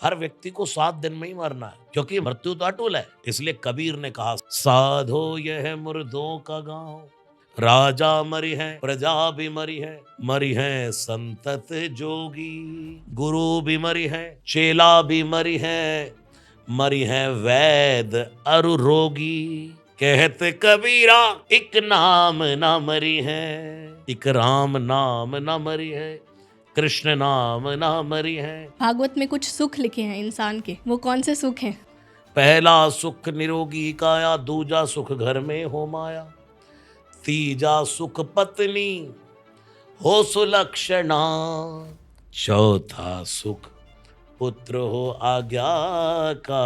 हर व्यक्ति को 7 दिन में ही मरना है, क्योंकि मृत्यु तो अटूल है। इसलिए कबीर ने कहा, साधो यह मुर्दों का गांव, राजा मरी है, प्रजा भी मरी है संतत जोगी, गुरु भी मरी है, चेला भी मरी है वैद अरु रोगी। कहते कबीरा एक नाम ना मरी है, एक राम नाम ना मरी है, कृष्ण नाम ना मरी है। भागवत में कुछ सुख लिखे हैं इंसान के, वो कौन से सुख हैं? पहला सुख निरोगी काया, दूजा सुख घर में हो माया, तीजा सुख पत्नी हो सुलक्षणा, चौथा सुख पुत्र हो आज्ञाकारी।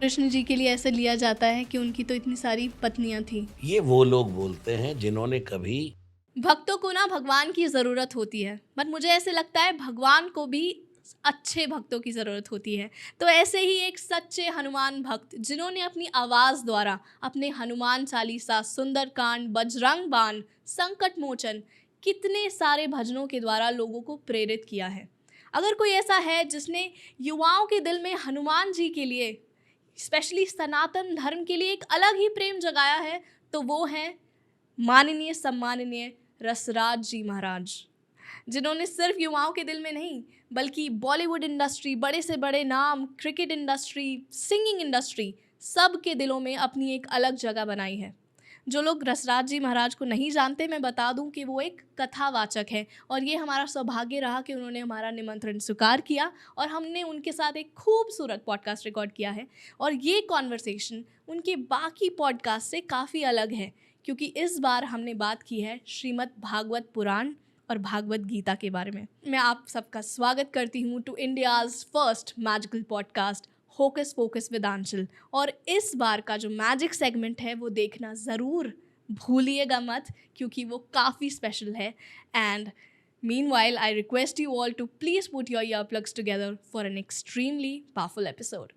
कृष्ण जी के लिए ऐसे लिया जाता है कि उनकी तो इतनी सारी पत्नियां थी। ये वो लोग बोलते हैं जिन्होंने कभी भक्तों को ना भगवान की ज़रूरत होती है, बट मुझे ऐसे लगता है भगवान को भी अच्छे भक्तों की ज़रूरत होती है। तो ऐसे ही एक सच्चे हनुमान भक्त जिन्होंने अपनी आवाज़ द्वारा अपने हनुमान चालीसा, सुंदरकांड, बजरंग बाण, संकट मोचन, कितने सारे भजनों के द्वारा लोगों को प्रेरित किया है। अगर कोई ऐसा है जिसने युवाओं के दिल में हनुमान जी के लिए, स्पेशली सनातन धर्म के लिए एक अलग ही प्रेम जगाया है, तो वो हैं माननीय सम्माननीय रसराज जी महाराज, जिन्होंने सिर्फ युवाओं के दिल में नहीं बल्कि बॉलीवुड इंडस्ट्री, बड़े से बड़े नाम, क्रिकेट इंडस्ट्री, सिंगिंग इंडस्ट्री, सब के दिलों में अपनी एक अलग जगह बनाई है। जो लोग रसराज जी महाराज को नहीं जानते, मैं बता दूं कि वो एक कथावाचक है, और ये हमारा सौभाग्य रहा कि उन्होंने हमारा निमंत्रण स्वीकार किया और हमने उनके साथ एक खूबसूरत पॉडकास्ट रिकॉर्ड किया है। और ये कॉन्वर्सेशन उनके बाकी पॉडकास्ट से काफ़ी अलग है, क्योंकि इस बार हमने बात की है श्रीमद् भागवत पुराण और भागवत गीता के बारे में। मैं आप सबका स्वागत करती हूँ to India's first magical podcast hocus pocus with Aanchal. और इस बार का जो मैजिक सेगमेंट है वो देखना ज़रूर भूलिएगा मत, क्योंकि वो काफ़ी स्पेशल है। And meanwhile, I request you all to please put your earplugs together for an extremely powerful episode.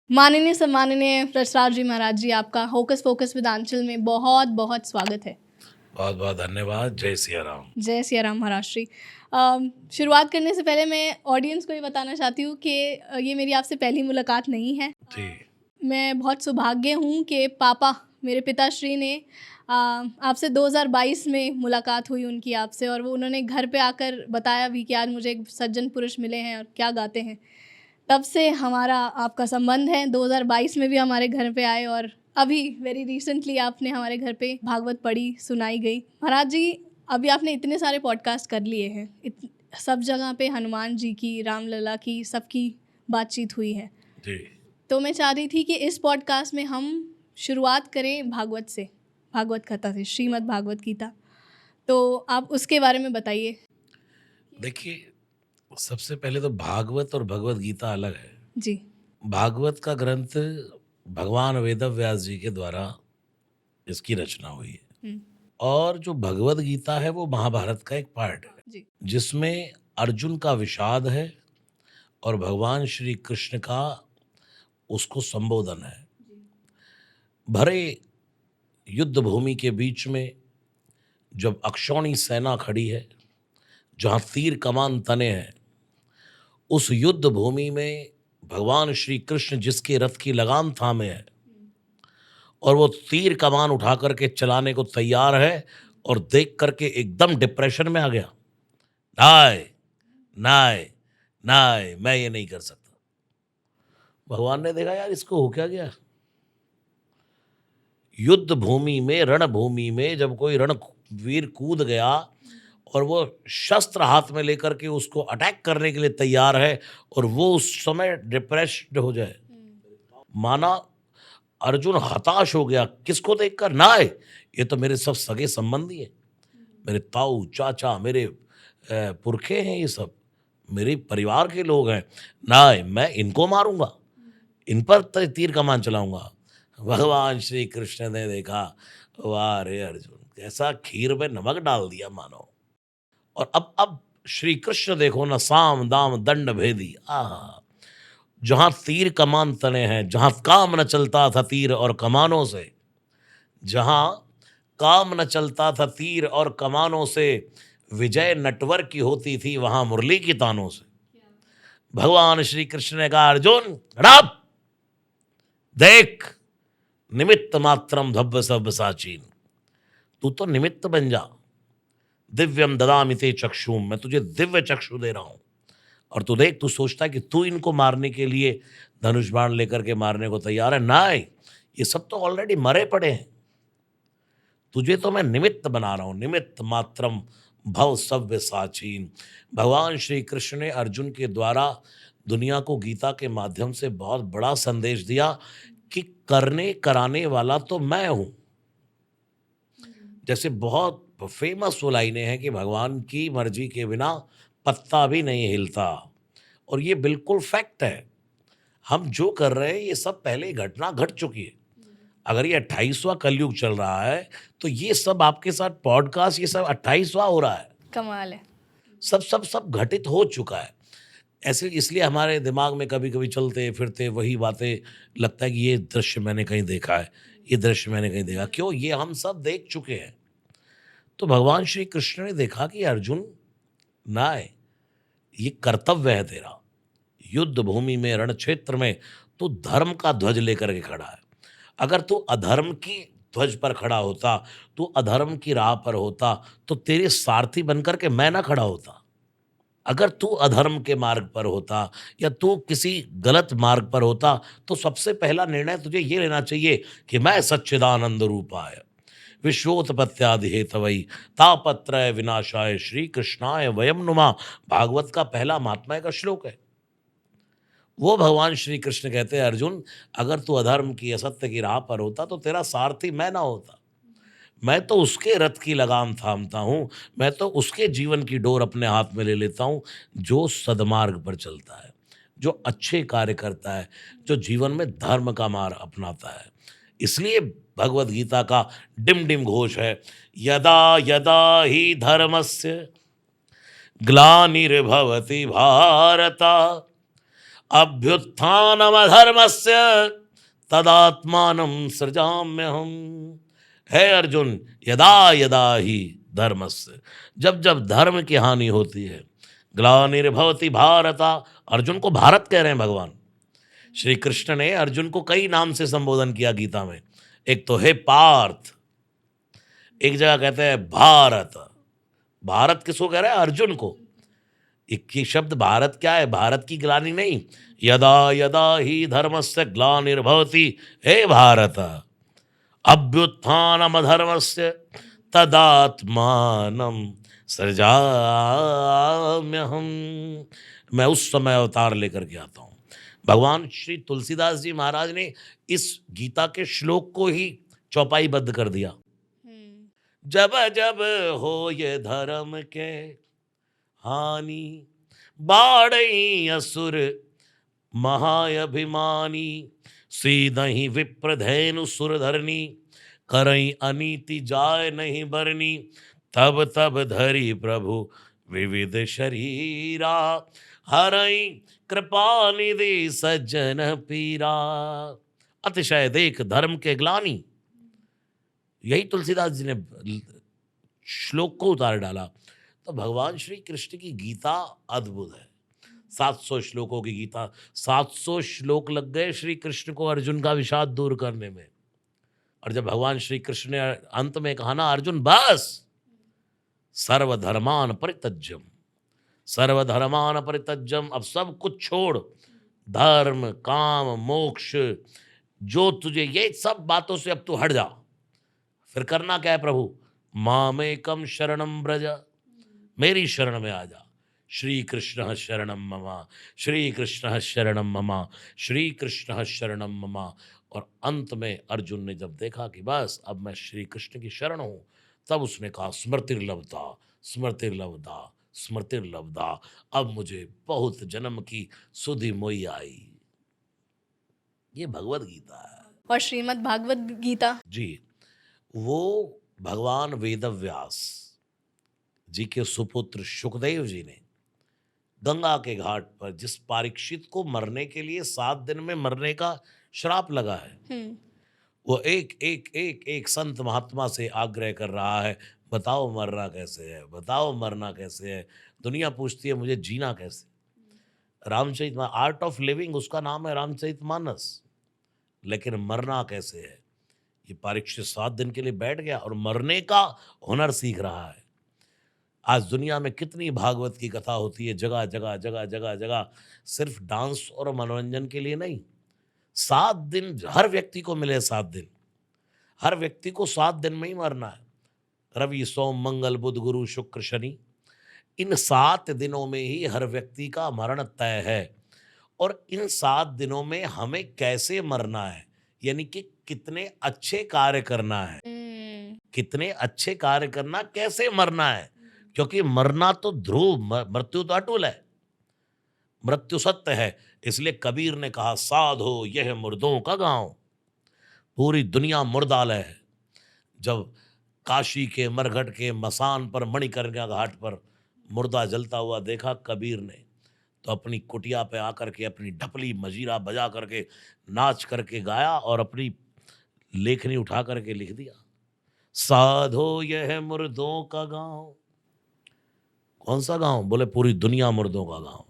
माननीय सम्माननीय रसराज जी महाराज जी, आपका होकस पोकस विद आंचल में बहुत बहुत स्वागत है। बहुत बहुत धन्यवाद। जय सिया राम। जय सिया राम महाराज श्री। शुरुआत करने से पहले मैं ऑडियंस को ये बताना चाहती हूँ कि ये मेरी आपसे पहली मुलाकात नहीं है जी। मैं बहुत सौभाग्य हूँ कि पापा, मेरे पिताश्री ने आपसे 2022 में मुलाकात हुई उनकी आपसे, और वो उन्होंने घर पे आकर बताया भी कि आज मुझे एक सज्जन पुरुष मिले हैं और क्या गाते हैं। तब से हमारा आपका संबंध है। 2022 में भी हमारे घर पे आए, और अभी वेरी रिसेंटली आपने हमारे घर पे भागवत पढ़ी, सुनाई गई। महाराज जी, अभी आपने इतने सारे पॉडकास्ट कर लिए हैं, सब जगह पे हनुमान जी की, रामलला की, सबकी बातचीत हुई है जी। तो मैं चाह रही थी कि इस पॉडकास्ट में हम शुरुआत करें भागवत से, भागवत कथा से, श्रीमद् भागवत गीता। तो आप उसके बारे में बताइए। देखिए, सबसे पहले तो भागवत और भगवत गीता अलग है। जी। भागवत का ग्रंथ भगवान वेदव्यास जी के द्वारा इसकी रचना हुई है, और जो भगवत गीता है वो महाभारत का एक पार्ट है, जी। जिसमें अर्जुन का विषाद है और भगवान श्री कृष्ण का उसको संबोधन है। भरे युद्ध भूमि के बीच में जब अक्षौणी सेना खड़ी है, जहाँ तीर कमान तने हैं, उस युद्ध भूमि में भगवान श्री कृष्ण जिसके रथ की लगाम थामे है और वो तीर कमान उठा करके चलाने को तैयार है, और देख करके एकदम डिप्रेशन में आ गया। नाय नाय नाय, मैं ये नहीं कर सकता। भगवान ने देखा, यार इसको हो क्या गया। युद्ध भूमि में, रणभूमि में जब कोई रणवीर कूद गया और वो शस्त्र हाथ में लेकर के उसको अटैक करने के लिए तैयार है, और वो उस समय डिप्रेस्ड हो जाए, माना अर्जुन हताश हो गया। किसको देखकर? ना है, ये तो मेरे सब सगे संबंधी हैं, मेरे ताऊ चाचा, मेरे पुरखे हैं, ये सब मेरे परिवार के लोग हैं। ना है, मैं इनको मारूंगा, इन पर तीर कमान चलाऊंगा। भगवान श्री कृष्ण ने देखा, वाह रे अर्जुन, कैसा खीर में नमक डाल दिया मानो। और अब श्री कृष्ण देखो ना, साम दाम दंड भेदी। आहा, जहाँ तीर कमान तने हैं, जहाँ काम न चलता था तीर और कमानों से, जहाँ काम न चलता था तीर और कमानों से, विजय नटवर की होती थी वहाँ मुरली की तानों से। भगवान श्री कृष्ण ने कहा, अर्जुन रब देख, निमित्त मात्रम धब्ब सब साचीन, तू तो निमित्त बन जा। दिव्यम ददामि ते चक्षुम, मैं तुझे दिव्य चक्षु दे रहा हूं। और तू देख, तू सोचता है कि तू इनको मारने के लिए धनुष बाण लेकर के मारने को तैयार है। नहीं, ये सब तो ऑलरेडी मरे पड़े हैं। तुझे तो मैं निमित्त बना रहा हूं, निमित्त मात्रम भव सव्य साचीन। भगवान श्री कृष्ण ने अर्जुन के द्वारा दुनिया को गीता के माध्यम से बहुत बड़ा संदेश दिया कि करने कराने वाला तो मैं हूं। जैसे बहुत फेमस वो लाइनें हैं कि भगवान की मर्जी के बिना पत्ता भी नहीं हिलता, और ये बिल्कुल फैक्ट है। हम जो कर रहे हैं ये सब पहले ही घटना घट चुकी है। अगर ये 28वां कलयुग चल रहा है तो ये सब आपके साथ पॉडकास्ट, ये सब 28वां हो रहा है। कमाल है। सब सब सब घटित हो चुका है। ऐसे इसलिए हमारे दिमाग में कभी कभी चलते फिरते वही बातें लगता है कि ये दृश्य मैंने कहीं देखा है, ये दृश्य मैंने कहीं देखा। क्यों? ये हम सब देख चुके हैं। तो भगवान श्री कृष्ण ने देखा कि अर्जुन ना है, ये कर्तव्य है तेरा। युद्ध भूमि में, रण क्षेत्र में तू धर्म का ध्वज लेकर के खड़ा है। अगर तू अधर्म की ध्वज पर खड़ा होता, तू अधर्म की राह पर होता, तो तेरे सारथी बनकर के मैं ना खड़ा होता। अगर तू अधर्म के मार्ग पर होता या तू किसी गलत मार्ग पर होता, तो सबसे पहला निर्णय तुझे ये लेना चाहिए कि मैं सच्चिदानंद रूपाय विश्वोत्पत्त्यादि हेतवै तापत्रय विनाशाय श्री कृष्णाय वयम नुमा, भागवत का पहला महात्म्य का श्लोक है। वो भगवान श्री कृष्ण कहते हैं, अर्जुन अगर तू अधर्म की, असत्य की राह पर होता तो तेरा सारथी मैं ना होता। मैं तो उसके रथ की लगाम थामता हूँ, मैं तो उसके जीवन की डोर अपने हाथ में ले लेता हूँ जो सदमार्ग पर चलता है, जो अच्छे कार्य करता है, जो जीवन में धर्म का मार्ग अपनाता है। इसलिए भगवत गीता का डिम डिम घोष है, यदा यदा ही धर्मस्य ग्लानिर्भवति भारत अभ्युत्थानमधर्मस्य तदात्मानं सृजाम्यहम्। है अर्जुन, यदा यदा ही धर्मस्य, जब जब धर्म की हानि होती है, ग्लानिर्भवति भारत, अर्जुन को भारत कह रहे हैं भगवान श्री कृष्ण ने। अर्जुन को कई नाम से संबोधन किया गीता में। एक तो है पार्थ, एक जगह कहते हैं भारत। भारत किसको कह रहा है? अर्जुन को। एक ही शब्द भारत क्या है? भारत की ग्लानि नहीं, यदा यदा ही धर्मस्य ग्लानिर्भवति हे भारत अभ्युत्थानमधर्मस्य तदात्मानं सृजाम्यहम्। मैं उस समय अवतार लेकर के आता हूँ। भगवान श्री तुलसीदास जी महाराज ने इस गीता के श्लोक को ही चौपाईबद्ध कर दिया। जब जब हो ये धर्म के हानि, बाढ़ई असुर महाअभिमानी, सीधहि विप्रधेनु सुरधरनी, करई अनीति जाय नहीं बरनी, तब तब धरी प्रभु विविध शरीरा, हरई कृपा निधि सज्जन पीरा। अतिशय देख धर्म के ग्लानि, यही तुलसीदास जी ने श्लोक को उतार डाला। तो भगवान श्री कृष्ण की गीता अद्भुत है। 700 श्लोकों की गीता, 700 श्लोक लग गए श्री कृष्ण को अर्जुन का विषाद दूर करने में। और जब भगवान श्री कृष्ण ने अंत में कहा ना, अर्जुन बस, सर्वधर्मान परित्यज्यम, सर्वधर्मान परित्यज्यम, अब सब कुछ छोड़, धर्म काम मोक्ष जो तुझे, ये सब बातों से अब तू हट जा। फिर करना क्या है प्रभु? मामेकम शरणम ब्रज, मेरी शरण में आ जा। श्री कृष्ण शरणम ममा, श्री कृष्ण शरणम ममा, श्री कृष्ण शरणम ममा। और अंत में अर्जुन ने जब देखा कि बस अब मैं श्री कृष्ण की शरण हूं, तब उसने कहा स्मृतिर्लब्धा स्मृतिर्लब्धा स्मृतिर्लब्धा, अब मुझे बहुत जन्म की सुधि मोई आई। ये भगवत गीता है। और श्रीमद् भागवत गीता जी, वो भगवान वेदव्यास जी के सुपुत्र सुखदेव जी ने गंगा के घाट पर जिस परीक्षित को मरने के लिए 7 दिन में मरने का श्राप लगा है, हम्म। वो एक एक एक एक संत महात्मा से आग्रह कर रहा है, बताओ मरना कैसे है, बताओ मरना कैसे है। दुनिया पूछती है मुझे जीना कैसे। रामचरित आर्ट ऑफ लिविंग उसका नाम है रामचरितमानस, लेकिन मरना कैसे है ये परीक्षित 7 दिन के लिए बैठ गया और मरने का हुनर सीख रहा है। आज दुनिया में कितनी भागवत की कथा होती है, जगह जगह जगह जगह जगह, सिर्फ डांस और मनोरंजन के लिए नहीं। 7 दिन हर व्यक्ति को मिले, 7 दिन हर व्यक्ति को 7 दिन में ही मरना है। रवि सोम मंगल बुध गुरु शुक्र शनि, इन 7 दिनों में ही हर व्यक्ति का मरण तय है। और इन 7 दिनों में हमें कैसे मरना है, यानी कि कितने अच्छे कार्य करना है, कितने अच्छे कार्य करना, कैसे मरना है। क्योंकि मरना तो ध्रुव, मृत्यु तो अटूल है, मृत्यु सत्य है। इसलिए कबीर ने कहा साधो यह मुर्दों का गांव। पूरी दुनिया मुर्दालय है। जब काशी के मरघट के मसान पर मणिकर्णिका घाट पर मुर्दा जलता हुआ देखा कबीर ने, तो अपनी कुटिया पे आकर के अपनी ढपली मजीरा बजा करके नाच करके गाया और अपनी लेखनी उठा करके लिख दिया, साधो यह मुर्दों का गांव। कौन सा गांव? बोले पूरी दुनिया मुर्दों का गांव।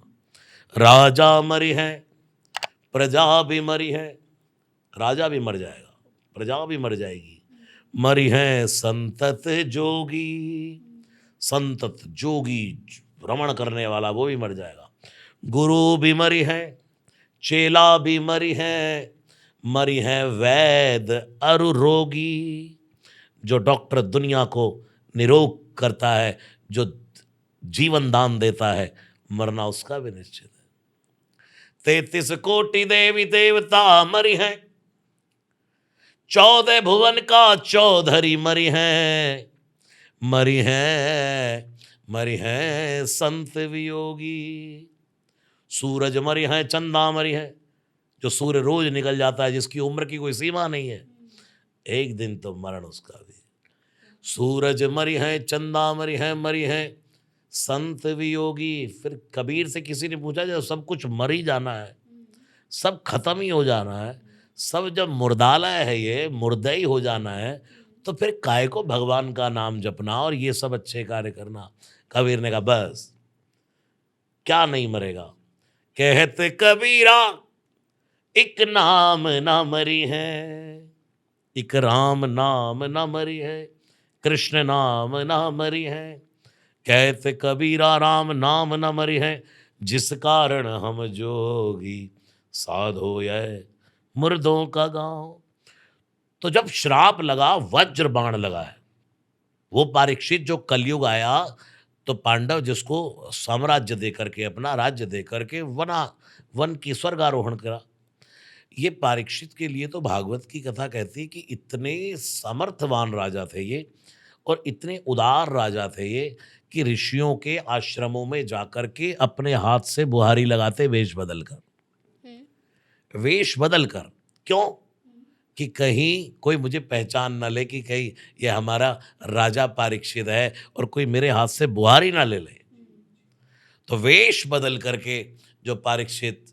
राजा मरी है, प्रजा भी मरी है, राजा भी मर जाएगा, प्रजा भी मर जाएगी। मरी है संतत जोगी, संतत जोगी भ्रमण करने वाला वो भी मर जाएगा। गुरु भी मरी है, चेला भी मरी है वैद अरु रोगी। जो डॉक्टर दुनिया को निरोग करता है, जो जीवन दान देता है, मरना उसका भी निश्चित है। 33 कोटि देवी देवता मरी हैं, 14 भुवन का चौधरी मरी हैं, मरी हैं संत वियोगी। सूरज मरी है, चंदा मरी है, जो सूर्य रोज निकल जाता है, जिसकी उम्र की कोई सीमा नहीं है, एक दिन तो मरण उसका भी। सूरज मरी है, चंदा मरी है संत वियोगी। फिर कबीर से किसी ने पूछा जब सब कुछ मर ही जाना है, सब खत्म ही हो जाना है, सब जब मुर्दालय है, ये मुर्दा ही हो जाना है, तो फिर काय को भगवान का नाम जपना और ये सब अच्छे कार्य करना। कबीर ने कहा बस क्या नहीं मरेगा। कहते कबीरा एक नाम ना मरी है, एक राम नाम ना मरी है, कृष्ण नाम ना मरी है। कहते कबीरा राम नाम न मरी है, जिस कारण हम जोगी साधो यह मुर्दों का गांव। तो जब श्राप लगा, वज्र बाण लगा है, वो परीक्षित जो कलयुग आया, तो पांडव जिसको साम्राज्य दे करके, अपना राज्य दे करके वन की स्वर्गारोहण करा, ये परीक्षित के लिए तो भागवत की कथा कहती है कि इतने समर्थवान राजा थे ये, और इतने उदार राजा थे ये, कि ऋषियों के आश्रमों में जाकर के अपने हाथ से बुहारी लगाते वेश बदल कर। क्यों? कि कहीं कोई मुझे पहचान ना ले, कि कहीं ये हमारा राजा परीक्षित है और कोई मेरे हाथ से बुहारी ना ले ले। तो वेश बदल करके जो परीक्षित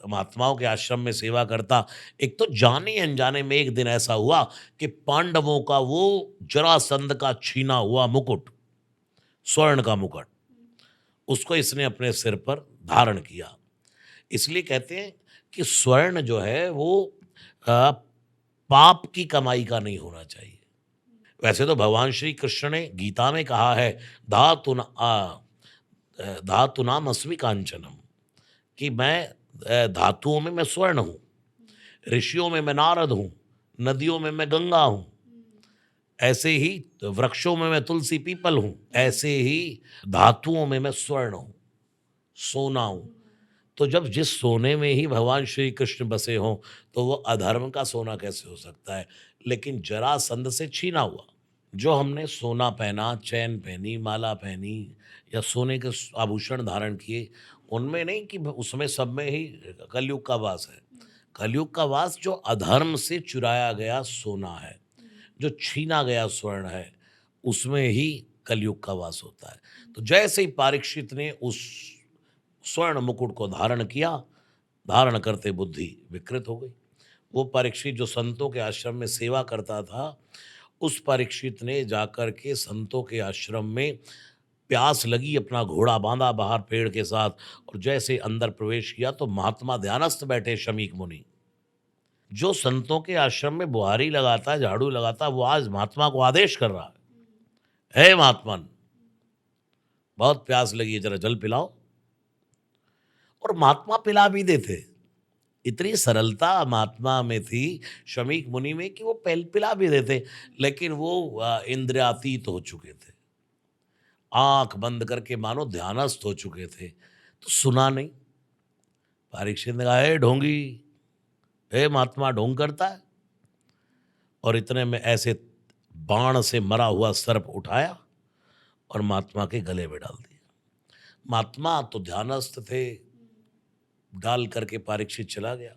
महात्माओं के आश्रम में सेवा करता, एक तो जाने अनजाने में एक दिन ऐसा हुआ कि पांडवों का वो जरासंध का छीना हुआ मुकुट, स्वर्ण का मुकुट, उसको इसने अपने सिर पर धारण किया। इसलिए कहते हैं कि स्वर्ण जो है वो पाप की कमाई का नहीं होना चाहिए। वैसे तो भगवान श्री कृष्ण ने गीता में कहा है धातु नाम अस्मि कांचनम, कि मैं धातुओं में मैं स्वर्ण हूँ, ऋषियों में मैं नारद हूँ, नदियों में मैं गंगा हूँ, ऐसे ही वृक्षों में मैं तुलसी पीपल हूँ, ऐसे ही धातुओं में मैं स्वर्ण हूँ, सोना हूँ। तो जब जिस सोने में ही भगवान श्री कृष्ण बसे हों, तो वो अधर्म का सोना कैसे हो सकता है। लेकिन जरासंध से छीना हुआ, जो हमने सोना पहना, चैन पहनी, माला पहनी, या सोने के आभूषण धारण किए, उनमें नहीं कि उसमें सब में ही कलयुग का वास है। कलयुग का वास जो अधर्म से चुराया गया सोना है, जो छीना गया स्वर्ण है, उसमें ही कलयुग का वास होता है। तो जैसे ही परीक्षित ने उस स्वर्ण मुकुट को धारण किया, धारण करते बुद्धि विकृत हो गई। वो परीक्षित जो संतों के आश्रम में सेवा करता था, उस परीक्षित ने जाकर के संतों के आश्रम में प्यास लगी, अपना घोड़ा बांधा बाहर पेड़ के साथ, और जैसे अंदर प्रवेश किया तो महात्मा ध्यानस्थ बैठे शमीक मुनि। जो संतों के आश्रम में बुहारी लगाता है, झाड़ू लगाता है, वो आज महात्मा को आदेश कर रहा है, हे महात्मन, बहुत प्यास लगी है, जरा जल पिलाओ। और महात्मा पिला भी देते। इतनी सरलता महात्मा में थी, शमीक मुनि में, कि वो पिला भी देते। लेकिन वो इंद्रियातीत हो चुके थे, आंख बंद करके मानो ध्यानस्थ हो चुके थे, तो सुना नहीं। परीक्षित ने कहा, हे ढोंगी, हे महात्मा ढोंग करता है। और इतने में ऐसे बाण से मरा हुआ सर्प उठाया और महात्मा के गले में डाल दिया। महात्मा तो ध्यानस्थ थे, डाल करके परीक्षित चला गया।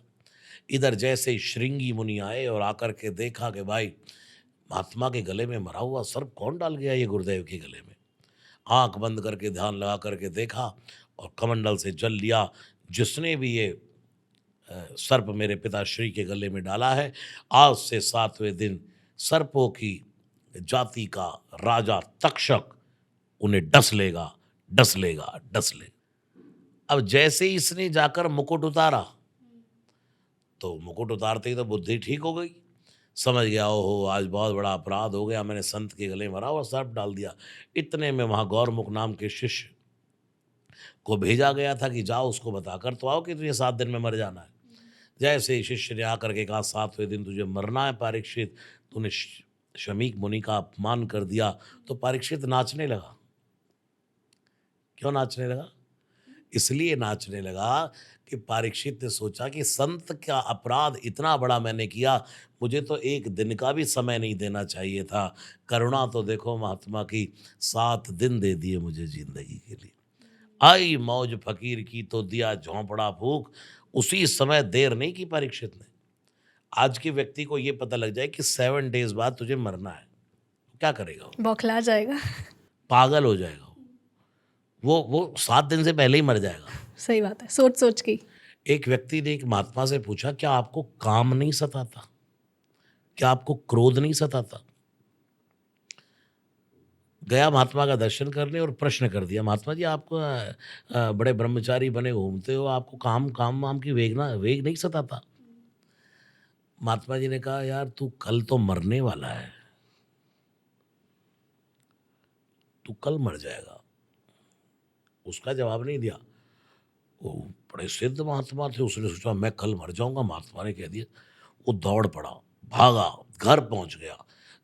इधर जैसे ही श्रृंगी मुनि आए और आकर के देखा कि भाई महात्मा के गले में मरा हुआ सर्प कौन डाल गया ये गुरुदेव के गले में। आंख बंद करके ध्यान लगा करके देखा और कमंडल से जल लिया। जिसने भी ये सर्प मेरे पिताश्री के गले में डाला है, आज से 7वें दिन सर्पों की जाति का राजा तक्षक उन्हें डस लेगा, डस लेगा, डस लेगा। अब जैसे ही इसने जाकर मुकुट उतारा, तो मुकुट उतारते ही तो बुद्धि ठीक हो गई, समझ गया, ओहो आज बहुत बड़ा अपराध हो गया, मैंने संत के गले में मरा हुआ सर्प डाल दिया। इतने में वहाँ गौरमुख नाम के शिष्य को भेजा गया था कि जाओ उसको बताकर तो आओ कि तुझे 7 दिन में मर जाना है। जैसे ही शिष्य ने आकर के कहा 7वें दिन तुझे मरना है परीक्षित, तूने शमीक मुनि का अपमान कर दिया, तो परीक्षित नाचने लगा। क्यों नाचने लगा? इसलिए नाचने लगा कि परीक्षित ने सोचा कि संत का अपराध इतना बड़ा मैंने किया, मुझे तो 1 दिन का भी समय नहीं देना चाहिए था। करुणा तो देखो महात्मा की, 7 दिन दे दिए मुझे जिंदगी के लिए। आई मौज फकीर की तो दिया झोंपड़ा फूक। उसी समय देर नहीं की परीक्षित ने। आज के व्यक्ति को ये पता लग जाए कि 7 डेज बाद तुझे मरना है, क्या करेगा? बौखला जाएगा। पागल हो जाएगा। वो 7 दिन से पहले ही मर जाएगा। सही बात है, सोच सोच के। एक व्यक्ति ने एक महात्मा से पूछा, क्या आपको काम नहीं सताता? क्या आपको क्रोध नहीं सताता? गया महात्मा का दर्शन करने और प्रश्न कर दिया, महात्मा जी आपको बड़े ब्रह्मचारी बने घूमते हो, आपको काम वाम की वेग नहीं सताता? महात्मा जी ने कहा, यार तू कल तो मरने वाला है, तू कल मर जाएगा। उसका जवाब नहीं दिया। वो बड़े सिद्ध महात्मा थे, उसने सोचा मैं कल मर जाऊंगा। महात्मा ने कह दिया। वो दौड़ पड़ा, भागा, घर पहुंच गया,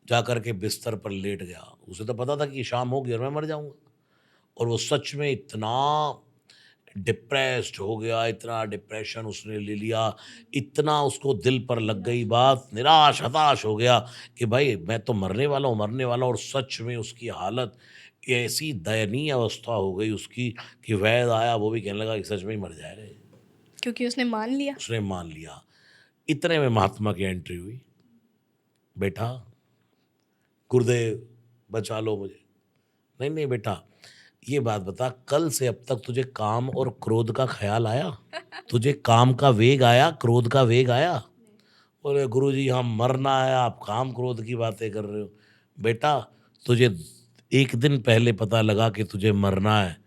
जाकर के बिस्तर पर लेट गया। उसे तो पता था कि शाम होगी और मैं मर जाऊंगा। और वो सच में इतना डिप्रेस्ड हो गया, इतना डिप्रेशन उसने ले लिया, इतना उसको दिल पर लग गई बात, निराश हताश हो गया कि भाई मैं तो मरने वाला हूँ, मरने वाला हूँ। और सच में उसकी हालत ऐसी दयनीय अवस्था हो गई उसकी कि वैद्य आया, वो भी कहने लगा कि सच में ही मर जाएगा ये। क्योंकि उसने मान लिया। उसने मान लिया। इतने में महात्मा की एंट्री हुई। बेटा, गुरुदेव बचा लो मुझे। नहीं नहीं बेटा, ये बात बता, कल से अब तक तुझे काम और क्रोध का ख्याल आया? तुझे काम का वेग आया, क्रोध का वेग आया? बोले गुरुजी हम मरना है, आप काम क्रोध की बातें कर रहे हो। बेटा, तुझे 1 दिन पहले पता लगा कि तुझे मरना है।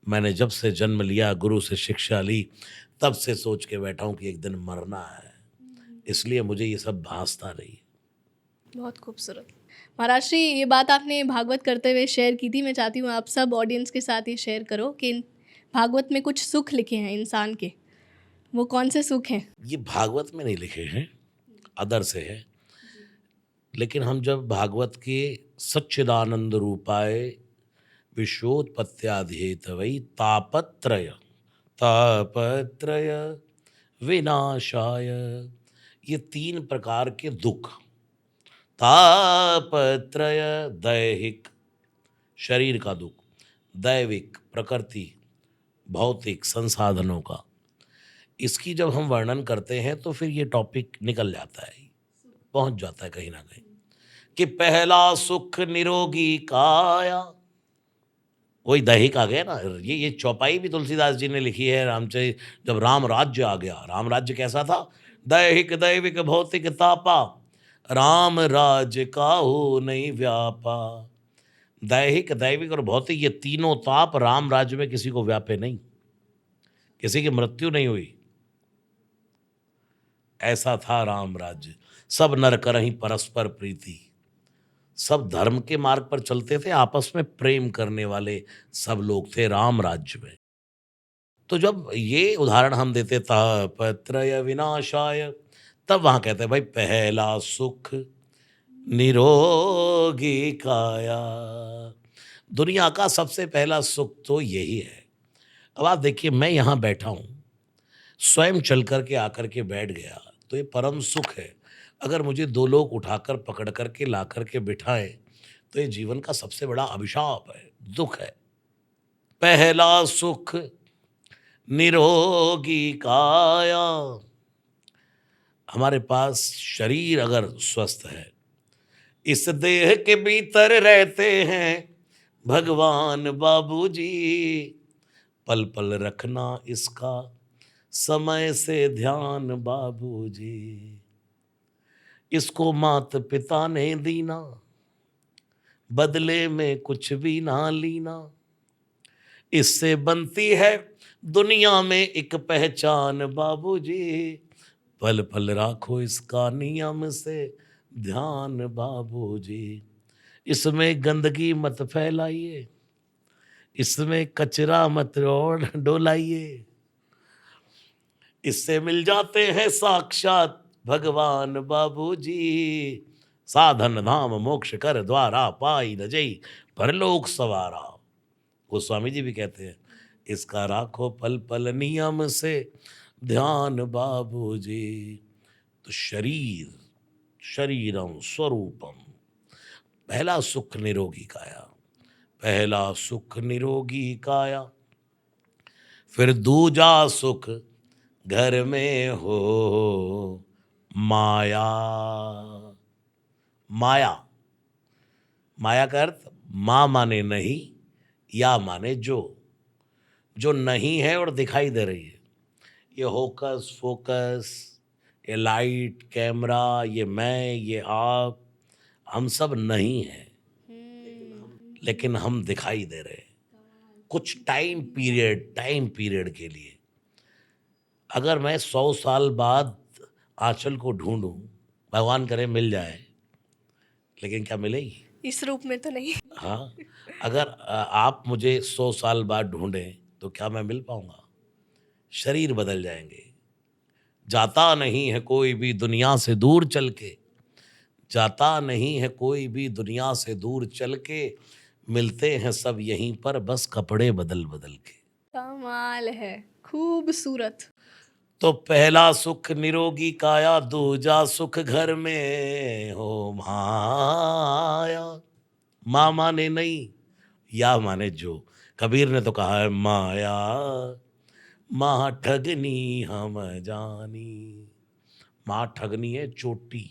मैंने जब से जन्म लिया, गुरु से शिक्षा ली, तब से सोच के बैठा हूँ कि एक दिन मरना है, इसलिए मुझे ये सब भासता नहीं। बहुत खूबसूरत। महाराज श्री, ये बात आपने भागवत करते हुए शेयर की थी, मैं चाहती हूँ आप सब ऑडियंस के साथ ये शेयर करो कि भागवत में कुछ सुख लिखे हैं इंसान के, वो कौन से सुख हैं? ये भागवत में नहीं लिखे हैं, अदर से है। लेकिन हम जब भागवत के सच्चिदानंद रूपाय विश्वोत्पत्त्यादिहेतवै तापत्रय विनाशाय, ये 3 प्रकार के दुख, तापत्रय दैहिक शरीर का दुख, दैविक प्रकृति भौतिक संसाधनों का, इसकी जब हम वर्णन करते हैं तो फिर ये टॉपिक निकल जाता है, पहुंच जाता है कहीं ना कहीं। कि पहला सुख निरोगी काया। वही दैहिक आ गया ना। ये चौपाई भी तुलसीदास जी ने लिखी है रामचरित। जब राम राज्य आ गया, राम राज्य कैसा था? दैहिक दैविक भौतिक तापा, राम राज्य काहू नहीं व्यापा। दैहिक दैविक और भौतिक ये तीनों ताप राम राज्य में किसी को व्यापे नहीं, किसी की मृत्यु नहीं हुई। ऐसा था राम राज्य। सब नर करहीं परस्पर प्रीति, सब धर्म के मार्ग पर चलते थे, आपस में प्रेम करने वाले सब लोग थे राम राज्य में। तो जब ये उदाहरण हम देते तापत्रय विनाशाय, तब वहां कहते हैं भाई पहला सुख निरोगी काया। दुनिया का सबसे पहला सुख तो यही है। अब आप देखिए, मैं यहां बैठा हूं, स्वयं चल करके आकर के बैठ गया तो ये परम सुख है। अगर मुझे दो लोग उठाकर पकड़ करके ला करके बिठाएं तो ये जीवन का सबसे बड़ा अभिशाप है, दुख है। पहला सुख निरोगी काया। हमारे पास शरीर अगर स्वस्थ है, इस देह के भीतर रहते हैं भगवान बाबूजी, पल पल रखना इसका समय से ध्यान बाबूजी। इसको मात पिता ने दीना, बदले में कुछ भी ना लीना, इससे बनती है दुनिया में एक पहचान बाबूजी, पल पल राखो इसका नियम से ध्यान बाबूजी। इसमें गंदगी मत फैलाइए, इसमें कचरा मत डोलाइए, इससे मिल जाते हैं साक्षात भगवान बाबूजी। साधन धाम मोक्ष कर द्वारा, पाई न जई परलोक सवारा। गोस्वामी जी भी कहते हैं इसका राखो पल पल नियम से ध्यान बाबूजी। तो शरीर, शरीरम स्वरूपम, पहला सुख निरोगी काया। पहला सुख निरोगी काया। फिर दूजा सुख घर में हो माया। माया, माया का अर्थ माँ माने नहीं, या माने जो, जो नहीं है और दिखाई दे रही है। ये होकस फोकस, ये लाइट कैमरा, ये मैं, ये आप, हम सब नहीं हैं, लेकिन हम दिखाई दे रहे हैं कुछ टाइम पीरियड के लिए। अगर मैं 100 साल बाद आंचल को ढूंढूं, भगवान करे मिल जाए, लेकिन क्या मिलेगी? इस रूप में तो नहीं। हाँ, अगर आप मुझे 100 साल बाद ढूंढें तो क्या मैं मिल पाऊंगा? शरीर बदल जाएंगे। जाता नहीं है कोई भी दुनिया से दूर चल के, जाता नहीं है कोई भी दुनिया से दूर चल के, मिलते हैं सब यहीं पर बस कपड़े बदल बदल के। कमाल है, खूबसूरत। तो पहला सुख निरोगी काया, दूजा सुख घर में हो माया। माँ माने नहीं, या माने जो। कबीर ने तो कहा है माया माँ ठगनी हम जानी। माँ ठगनी है चोटी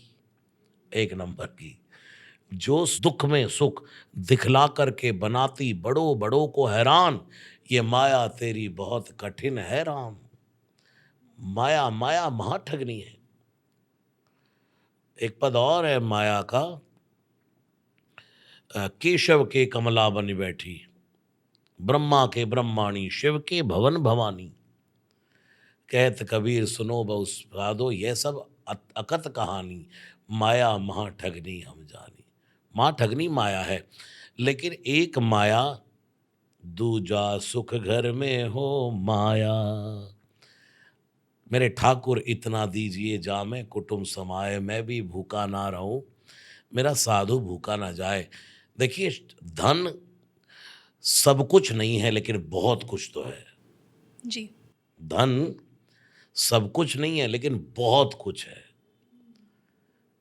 एक नंबर की, जो दुख में सुख दिखला करके बनाती बड़ों बड़ों को हैरान। ये माया तेरी बहुत कठिन है राम। माया, माया महाठगनी है। एक पद और है माया का, केशव के कमला बनी बैठी, ब्रह्मा के ब्रह्माणी, शिव के भवन भवानी। कहत कबीर सुनो बहु साधो, यह सब अकथ कहानी, माया महाठगनी हम जानी। महाठगनी माया है, लेकिन एक माया, दूजा सुख घर में हो माया। मेरे ठाकुर इतना दीजिए जामे कुटुंब समाए, मैं भी भूखा ना रहूं, मेरा साधु भूखा ना जाए। देखिए, धन सब कुछ नहीं है, लेकिन बहुत कुछ तो है। जी। धन सब कुछ नहीं है, लेकिन बहुत कुछ है।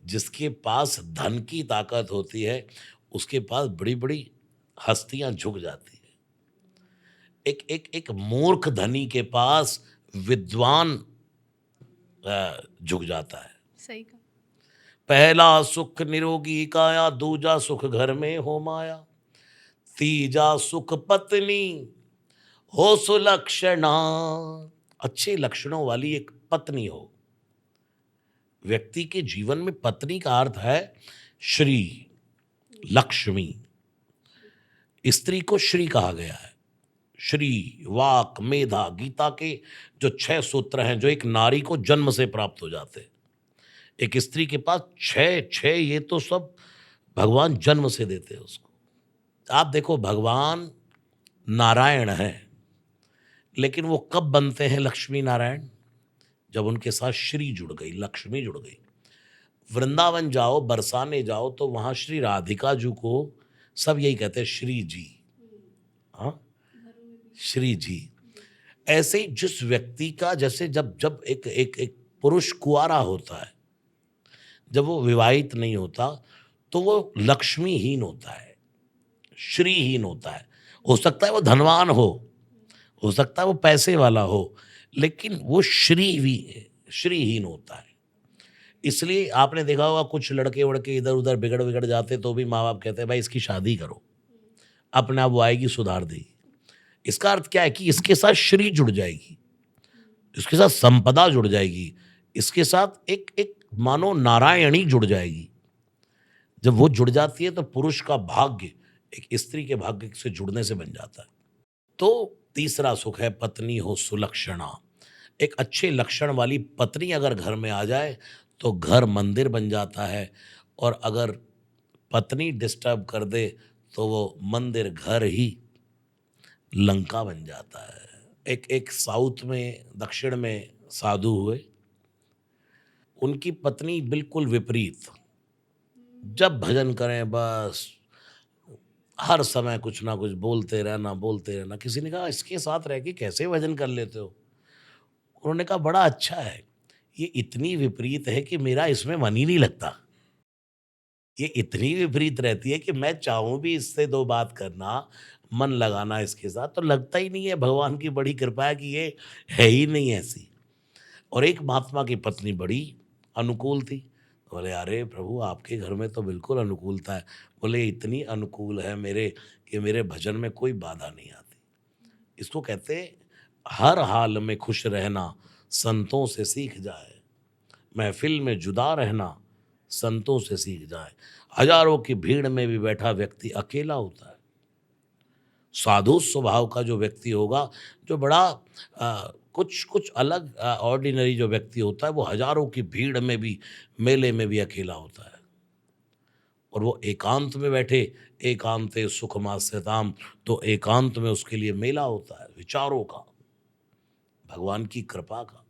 जिसके पास धन की ताकत होती है, उसके पास बड़ी बड़ी हस्तियां झुक जाती है। एक एक एक मूर्ख धनी के पास विद्वान झुक जाता है। सही कहा। पहला सुख निरोगी काया, दूजा सुख घर में हो माया, तीजा सुख पत्नी हो सुलक्षणा। अच्छे लक्षणों वाली एक पत्नी हो। व्यक्ति के जीवन में पत्नी का अर्थ है श्री, लक्ष्मी। स्त्री को श्री कहा गया है। श्री, वाक, मेधा, गीता के जो 6 सूत्र हैं, जो एक नारी को जन्म से प्राप्त हो जाते हैं, एक स्त्री के पास 6 ये तो सब भगवान जन्म से देते हैं उसको। आप देखो, भगवान नारायण है, लेकिन वो कब बनते हैं लक्ष्मी नारायण? जब उनके साथ श्री जुड़ गई, लक्ष्मी जुड़ गई। वृंदावन जाओ, बरसाने जाओ, तो वहां श्री राधिका जी को सब यही कहते हैं, श्री जी। हाँ, श्री जी। ऐसे ही जिस व्यक्ति का, जैसे जब जब एक एक एक पुरुष कुंवारा होता है, जब वो विवाहित नहीं होता, तो वो लक्ष्मीहीन होता है, श्रीहीन होता है। हो सकता है वो धनवान हो सकता है वो पैसे वाला हो, लेकिन वो श्रीहीन होता है। इसलिए आपने देखा होगा, कुछ लड़के वड़के इधर उधर बिगड़ जाते, तो भी माँ बाप कहते हैं भाई इसकी शादी करो, अपने आप वो आएगी, सुधार देगी। इसका अर्थ क्या है कि इसके साथ श्री जुड़ जाएगी, इसके साथ संपदा जुड़ जाएगी, इसके साथ एक एक मानो नारायणी जुड़ जाएगी। जब वो जुड़ जाती है तो पुरुष का भाग्य एक स्त्री के भाग्य से जुड़ने से बन जाता है। तो तीसरा सुख है पत्नी हो सुलक्षणा। एक अच्छे लक्षण वाली पत्नी अगर घर में आ जाए तो घर मंदिर बन जाता है, और अगर पत्नी डिस्टर्ब कर दे तो वो मंदिर घर ही लंका बन जाता है। एक साउथ में, दक्षिण में साधु हुए, उनकी पत्नी बिल्कुल विपरीत। जब भजन करें बस हर समय कुछ ना कुछ बोलते रहना। किसी ने कहा इसके साथ रह के कैसे भजन कर लेते हो? उन्होंने कहा बड़ा अच्छा है, ये इतनी विपरीत है कि मेरा इसमें मन ही नहीं लगता। ये इतनी विपरीत रहती है कि मैं चाहूं भी इससे 2 बात करना, मन लगाना इसके साथ, तो लगता ही नहीं है। भगवान की बड़ी कृपा है कि ये है ही नहीं ऐसी। और एक महात्मा की पत्नी बड़ी अनुकूल थी। बोले अरे प्रभु, आपके घर में तो बिल्कुल अनुकूलता है। बोले इतनी अनुकूल है मेरे कि मेरे भजन में कोई बाधा नहीं आती। इसको कहते हर हाल में खुश रहना, संतों से सीख जाए। महफिल में जुदा रहना, संतों से सीख जाए। हजारों की भीड़ में भी बैठा व्यक्ति अकेला होता है। साधु स्वभाव का जो व्यक्ति होगा, जो बड़ा कुछ कुछ अलग ऑर्डिनरी जो व्यक्ति होता है, वो हजारों की भीड़ में भी, मेले में भी अकेला होता है। और वो एकांत में बैठे, एकांते सुखमास्यताम, तो एकांत में उसके लिए मेला होता है विचारों का, भगवान की कृपा का।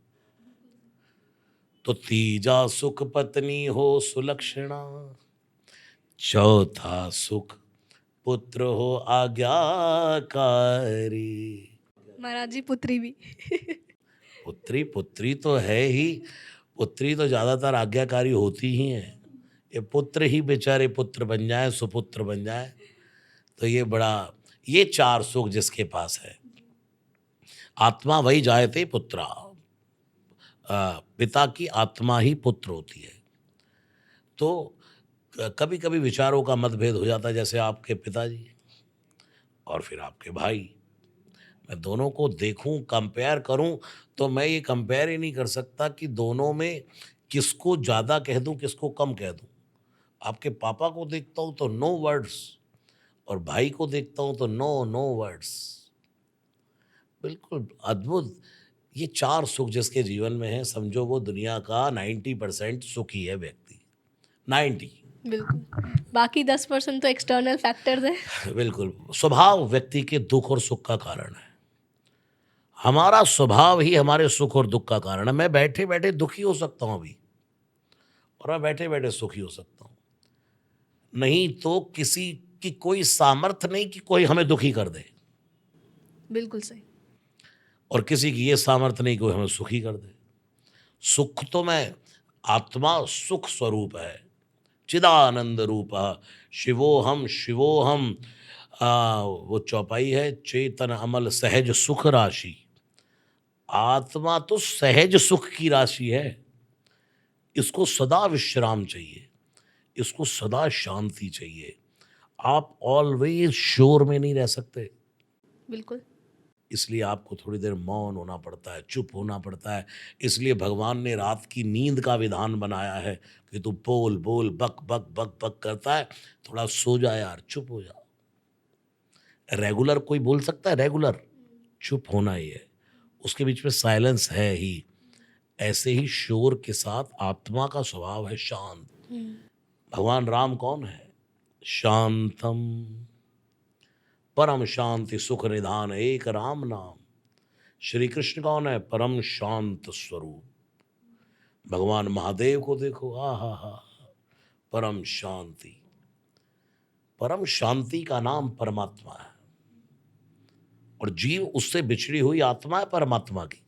तो तीजा सुख पत्नी हो सुलक्षणा, चौथा सुख पुत्र हो आज्ञाकारी। महाराज जी, पुत्री भी। पुत्री तो है ही। पुत्री तो ज्यादातर आज्ञाकारी होती ही है। ये पुत्र ही बेचारे पुत्र बन जाए, सुपुत्र बन जाए, तो ये 4 सुख जिसके पास है। आत्मा वही जायते पुत्रा, पिता की आत्मा ही पुत्र होती है। तो कभी कभी विचारों का मतभेद हो जाता है, जैसे आपके पिताजी और फिर आपके भाई। मैं दोनों को देखूं, कंपेयर करूं, तो मैं ये कंपेयर ही नहीं कर सकता कि दोनों में किसको ज़्यादा कह दूं, किसको कम कह दूं। आपके पापा को देखता हूं तो नो वर्ड्स, और भाई को देखता हूं तो नो वर्ड्स। बिल्कुल अद्भुत। ये 4 सुख जिसके जीवन में है, समझो वो दुनिया का 90% सुखी है व्यक्ति। 90। बिल्कुल। बाकी 10% तो एक्सटर्नल फैक्टर्स है। बिल्कुल। स्वभाव व्यक्ति के दुख और सुख का कारण है। हमारा स्वभाव ही हमारे सुख और दुख का कारण है। मैं बैठे बैठे दुखी हो सकता हूं अभी, और मैं बैठे बैठे सुखी हो सकता हूं। नहीं तो किसी की कोई सामर्थ्य नहीं कि कोई हमें दुखी कर दे, बिल्कुल सही। और किसी की ये सामर्थ्य नहीं कि कोई हमें सुखी कर दे। सुख तो मैं, आत्मा सुख स्वरूप है, चिदानंद रूप शिवोहम शिवोहम। वो चौपाई है, चेतन अमल सहज सुख राशि। आत्मा तो सहज सुख की राशि है, इसको सदा विश्राम चाहिए। इसको सदा शांति चाहिए। आप ऑलवेज शोर में नहीं रह सकते, बिल्कुल। इसलिए आपको थोड़ी देर मौन होना पड़ता है, चुप होना पड़ता है। इसलिए भगवान ने रात की नींद का विधान बनाया है कि तू बोल बोल बक बक बक बक करता है, थोड़ा सो जा यार, चुप हो जा। रेगुलर कोई बोल सकता है? रेगुलर चुप होना ही है, उसके बीच में साइलेंस है ही। ऐसे ही शोर के साथ आत्मा का स्वभाव है शांत। भगवान राम कौन है? शांतम परम शांति सुख निधान एक राम नाम। श्री कृष्ण कौन है? परम शांत स्वरूप। भगवान महादेव को देखो, हा हा हा, परम शांति। परम शांति का नाम परमात्मा है, और जीव उससे बिछड़ी हुई आत्मा है परमात्मा की।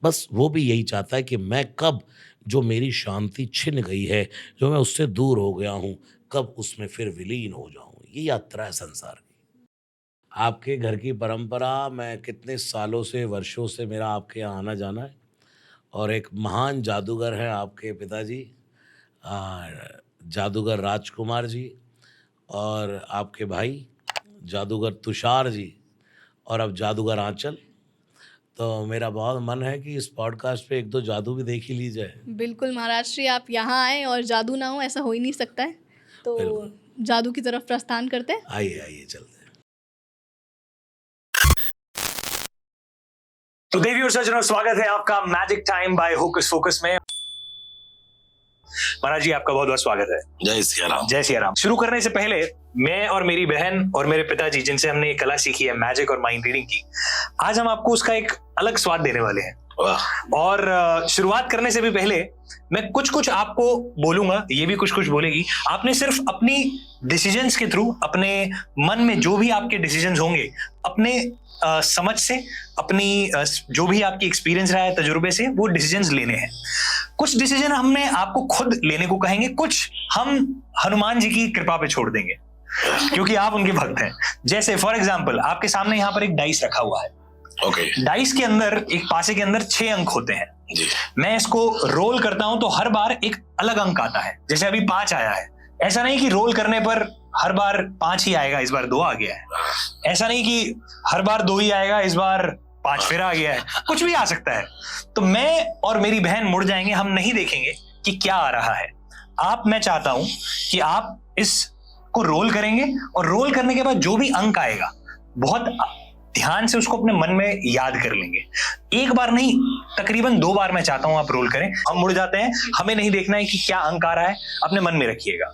बस वो भी यही चाहता है कि मैं कब जो मेरी शांति छिन गई है, जो मैं उससे दूर हो गया हूं, कब उसमें फिर विलीन हो जाऊं। ये यात्रा है संसार की। आपके घर की परंपरा, मैं कितने सालों से, वर्षों से मेरा आपके यहाँ आना जाना है, और एक महान जादूगर हैं आपके पिताजी, जादूगर राजकुमार जी, और आपके भाई जादूगर तुषार जी, और अब जादूगर आंचल। तो मेरा बहुत मन है कि इस पॉडकास्ट पे एक दो जादू भी देख ही ली जाए। बिल्कुल महाराज श्री, आप यहाँ आए और जादू ना हो, ऐसा हो ही नहीं सकता है। तो बिल्कुल। जादू की तरफ प्रस्थान करते हैं। आइए आइए चलते हैं। तो देवी और सज्जनों, स्वागत है आपका magic time by hocus focus में। महाराज जी, आपका बहुत बहुत स्वागत है। जय सिया राम। जय सिया राम। शुरू करने से पहले मैं और मेरी बहन और मेरे पिताजी, जिनसे हमने ये कला सीखी है मैजिक और माइंड रीडिंग की, आज हम आपको उसका एक अलग स्वाद देने वाले हैं। और शुरुआत करने से भी पहले मैं कुछ कुछ आपको बोलूंगा, ये भी कुछ कुछ बोलेगी। आपने सिर्फ अपनी डिसीजंस के थ्रू, अपने मन में जो भी आपके डिसीजंस होंगे, अपने समझ से, अपनी जो भी आपकी एक्सपीरियंस रहा है, तजुर्बे से, वो डिसीजंस लेने हैं। कुछ डिसीजन हमने आपको खुद लेने को कहेंगे, कुछ हम हनुमान जी की कृपा पे छोड़ देंगे, क्योंकि आप उनके भक्त हैं। जैसे फॉर एग्जाम्पल, आपके सामने यहाँ पर एक डाइस रखा हुआ है। डाइस के अंदर, एक पासे के अंदर 6 अंक होते हैं। मैं इसको रोल करता हूं तो हर बार एक अलग अंक आता है। जैसे अभी 5 आया है, ऐसा नहीं कि रोल करने पर हर बार 5 ही आएगा, इस बार 2 आ गया है। ऐसा नहीं कि हर बार 2 ही आएगा, इस बार 5 फिर आ गया है। कुछ भी आ सकता है। तो मैं और मेरी बहन मुड़ जाएंगे, हम नहीं देखेंगे कि क्या आ रहा है। मैं चाहता हूं कि आप इसको रोल करेंगे, और रोल करने के बाद जो भी अंक आएगा, बहुत ध्यान से उसको अपने मन में याद कर लेंगे। एक बार नहीं, तकरीबन 2 बार मैं चाहता हूं आप रोल करें। हम मुड़ जाते हैं, हमें नहीं देखना है कि क्या अंक आ रहा है, अपने मन में रखिएगा।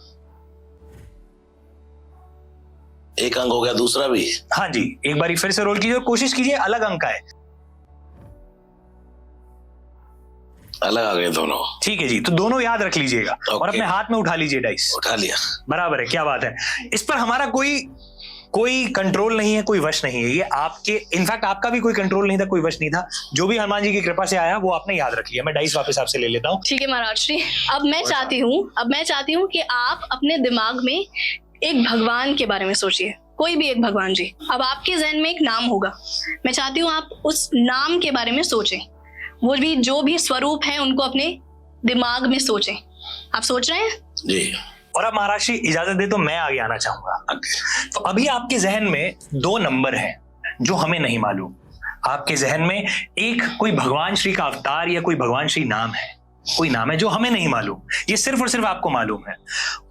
एक अंक हो गया, दूसरा भी? हाँ जी, एक बारी फिर से रोल कीजिए और कोशिश कीजिए अलग अंक आए। अलग आ गए दोनों। ठीक है जी, तो दोनों याद रख लीजिएगा और अपने हाथ में उठा लीजिए डाइस। उठा लिया। बराबर है, क्या बात है। इस पर हमारा कोई कंट्रोल नहीं है, कोई वश नहीं है। ये आपके, इनफैक्ट आपका भी कोई कंट्रोल नहीं था, कोई वश नहीं था। जो भी हनुमान जी की कृपा से आया वो आपने याद रख लिया। मैं डाइस वापस आपसे ले लेता हूँ। ठीक है महाराज श्री, अब मैं चाहती हूँ कि आप अपने दिमाग में एक भगवान के बारे में सोचिए, कोई भी एक भगवान जी। अब आपके जहन में एक नाम होगा, मैं चाहती हूँ आप उस नाम के बारे में सोचें। वो भी जो भी स्वरूप है उनको अपने दिमाग में सोचें। आप सोच रहे हैं? जी। और अब महाराज जी इजाजत दे तो मैं आगे आना चाहूंगा। तो अभी आपके जहन में 2 नंबर हैं जो हमें नहीं मालूम। आपके जहन में एक कोई भगवान श्री का अवतार या कोई भगवान श्री नाम है, कोई नाम है जो हमें नहीं मालूम। ये सिर्फ और सिर्फ आपको मालूम है।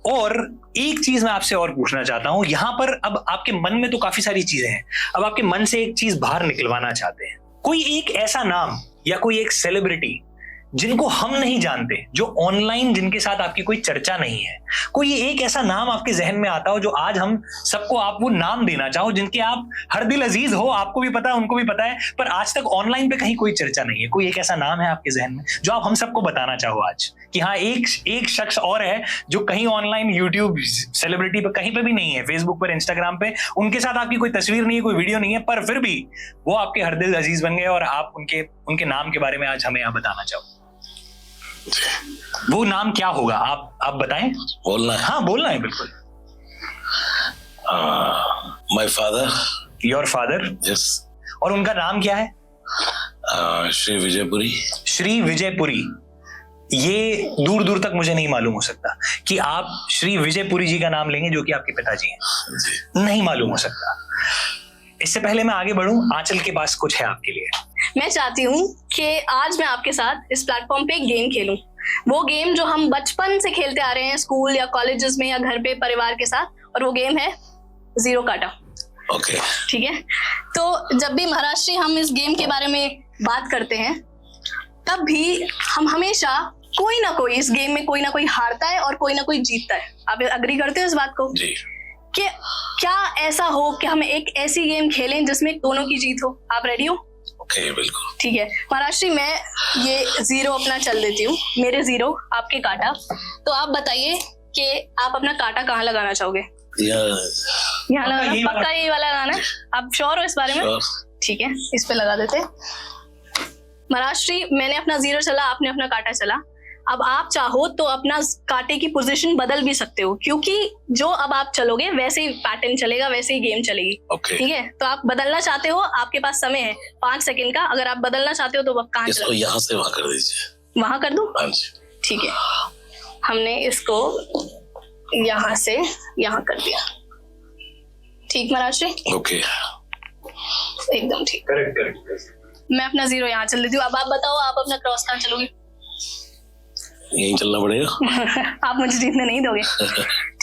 और एक चीज मैं आपसे और पूछना चाहता हूं, यहां पर अब आपके मन में तो काफी सारी चीजें हैं, अब आपके मन से एक चीज बाहर निकलवाना चाहते हैं। कोई एक ऐसा नाम या कोई एक सेलिब्रिटी जिनको हम नहीं जानते, जो ऑनलाइन, जिनके साथ आपकी कोई चर्चा नहीं है, कोई एक ऐसा नाम आपके जहन में आता हो जो आज हम सबको आप वो नाम देना चाहो, जिनके आप हर दिल अजीज हो, आपको भी पता है, उनको भी पता है, पर आज तक ऑनलाइन पे कहीं कोई चर्चा नहीं है। कोई एक ऐसा नाम है आपके जहन में जो आप हम सबको बताना चाहो आज कि हाँ, एक शख्स और है जो कहीं ऑनलाइन, यूट्यूब, सेलिब्रिटी पे, कहीं पे भी नहीं है, फेसबुक पर, इंस्टाग्राम पे, उनके साथ आपकी कोई तस्वीर नहीं है, कोई वीडियो नहीं है, पर फिर भी वो आपके हर दिल अजीज बन गए और आप उनके नाम के बारे में आज हमें यहाँ बताना चाहो। वो नाम क्या होगा? आप बताएं। बोलना है? हाँ, बोलना है, बिल्कुल। My father. Your father? Yes. और उनका नाम क्या है? श्री विजयपुरी। श्री विजयपुरी। ये दूर दूर तक मुझे नहीं मालूम हो सकता कि आप श्री विजयपुरी जी का नाम लेंगे जो कि आपके पिताजी हैं, नहीं मालूम हो सकता। इससे पहले मैं आगे बढ़ूं, आंचल के पास कुछ है आपके लिए। मैं चाहती हूँ कि आज मैं आपके साथ इस प्लेटफॉर्म पे एक गेम खेलूं, वो गेम जो हम बचपन से खेलते आ रहे हैं स्कूल या कॉलेजेस में या घर पे परिवार के साथ, और वो गेम है जीरो काटा। ओके, ठीक है। तो जब भी महाराष्ट्री हम इस गेम के बारे में बात करते हैं, तब भी हम हमेशा कोई ना कोई इस गेम में कोई ना कोई हारता है और कोई ना कोई जीतता है। आप अग्री करते हो इस बात को? जी। कि क्या ऐसा हो कि हम एक ऐसी गेम खेलें जिसमें दोनों की जीत हो? आप रेडी हो? ओके, बिल्कुल। ठीक है महाराष्ट्री, मैं ये जीरो अपना चल देती हूँ, मेरे जीरो आपके काटा। तो आप बताइए कि आप अपना काटा कहाँ लगाना चाहोगे? यहाँ लगाना, पक्का यही वाला लगाना है? आप श्योर हो इस बारे में? ठीक है, इस पे लगा देते। महाराष्ट्री, मैंने अपना जीरो चला, आपने अपना काटा चला। अब आप चाहो तो अपना कांटे की पोजीशन बदल भी सकते हो, क्योंकि जो अब आप चलोगे वैसे ही पैटर्न चलेगा, वैसे ही गेम चलेगी। ओके। ठीक है, तो आप बदलना चाहते हो, आपके पास समय है 5 सेकंड का। अगर आप बदलना चाहते हो तो आप कहाँ इसको यहाँ से वहाँ कर दीजिए। वहां कर दूं? हाँ जी। ठीक है, हमने इसको यहाँ से यहाँ कर दिया। ठीक महाराष्ट्री? ओके, एकदम ठीक। Correct correct. मैं अपना जीरो यहाँ चल देती हूँ। अब आप बताओ, आप अपना क्रॉस कहाँ चलोगे? यहीं चलना पड़ेगा। आप मुझे जीतने नहीं दोगे।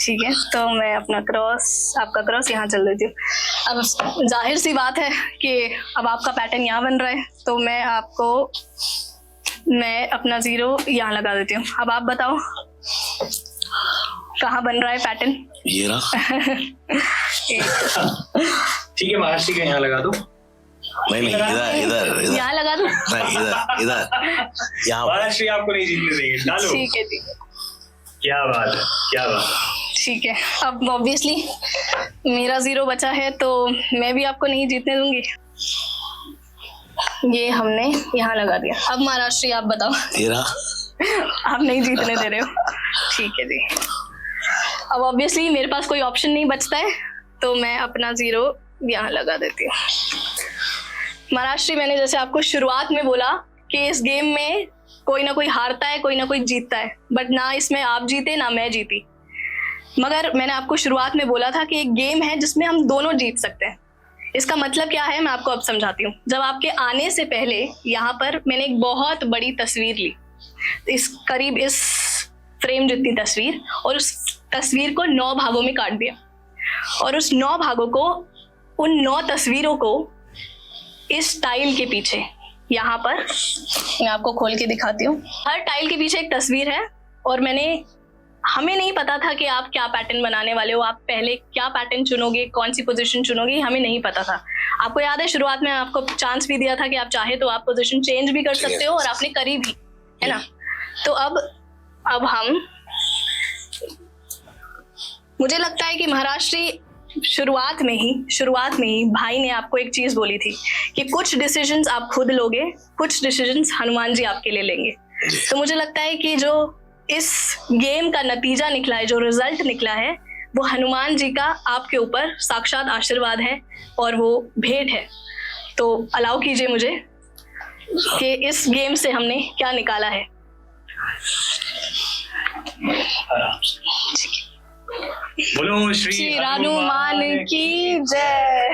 ठीक है, तो मैं अपना क्रॉस, आपका क्रॉस यहाँ चल देती हूँ। अब जाहिर सी बात है कि अब आपका पैटर्न यहाँ बन रहा है, तो मैं अपना जीरो यहाँ लगा देती हूँ। अब आप बताओ कहाँ बन रहा है पैटर्न? ये रहा। ठीक है, महाराष्ट्र के यहाँ लगा दो। नहीं, इधर इधर इधर यहाँ लगा दूं? नहीं, इधर इधर, यहाँ। महाराष्ट्र आपको नहीं जीतने देंगे, डालो। ठीक है, ठीक है। क्या बात है, क्या बात है। ठीक है, अब ऑब्वियसली मेरा जीरो बचा है, तो मैं भी आपको नहीं जीतने दूंगी। ये हमने यहाँ लगा दिया। अब महाराष्ट्री आप बताओ। ये रहा। आप नहीं जीतने दे रहे हो। ठीक है जी। अब ऑब्वियसली मेरे पास कोई ऑप्शन नहीं बचता है, तो मैं अपना जीरो यहाँ लगा देती हूँ। महाराष्ट्री, मैंने जैसे आपको शुरुआत में बोला कि इस गेम में कोई ना कोई हारता है, कोई ना कोई जीतता है, बट ना इसमें आप जीते ना मैं जीती। मगर मैंने आपको शुरुआत में बोला था कि एक गेम है जिसमें हम दोनों जीत सकते हैं। इसका मतलब क्या है मैं आपको अब समझाती हूँ। जब आपके आने से पहले यहाँ पर मैंने एक बहुत बड़ी तस्वीर ली, इस करीब इस फ्रेम जितनी तस्वीर, और उस तस्वीर को 9 भागों में काट दिया, और उस 9 भागों को, उन 9 तस्वीरों को इस टाइल के पीछे, यहाँ पर मैं आपको खोल के दिखाती हूँ। हर टाइल के पीछे एक तस्वीर है, और हमें नहीं पता था कि आप क्या पैटर्न बनाने वाले हो, आप पहले क्या पैटर्न चुनोगे, कौन सी पोजीशन चुनोगे, हमें नहीं पता था। आपको याद है शुरुआत में आपको चांस भी दिया था कि आप चाहे तो आप पोजीशन चेंज भी कर सकते हो, और आपने करी भी, है ना? तो अब हम, मुझे लगता है कि महाराष्ट्री शुरुआत में ही भाई ने आपको एक चीज बोली थी कि कुछ डिसीजंस आप खुद लोगे, कुछ डिसीजंस हनुमान जी आपके लिए लेंगे। तो मुझे लगता है कि जो इस गेम का नतीजा निकला है, जो रिजल्ट निकला है, वो हनुमान जी का आपके ऊपर साक्षात आशीर्वाद है और वो भेंट है। तो अलाउ कीजिए मुझे कि इस गेम से हमने क्या निकाला है। बोलो श्री हनुमान की जय।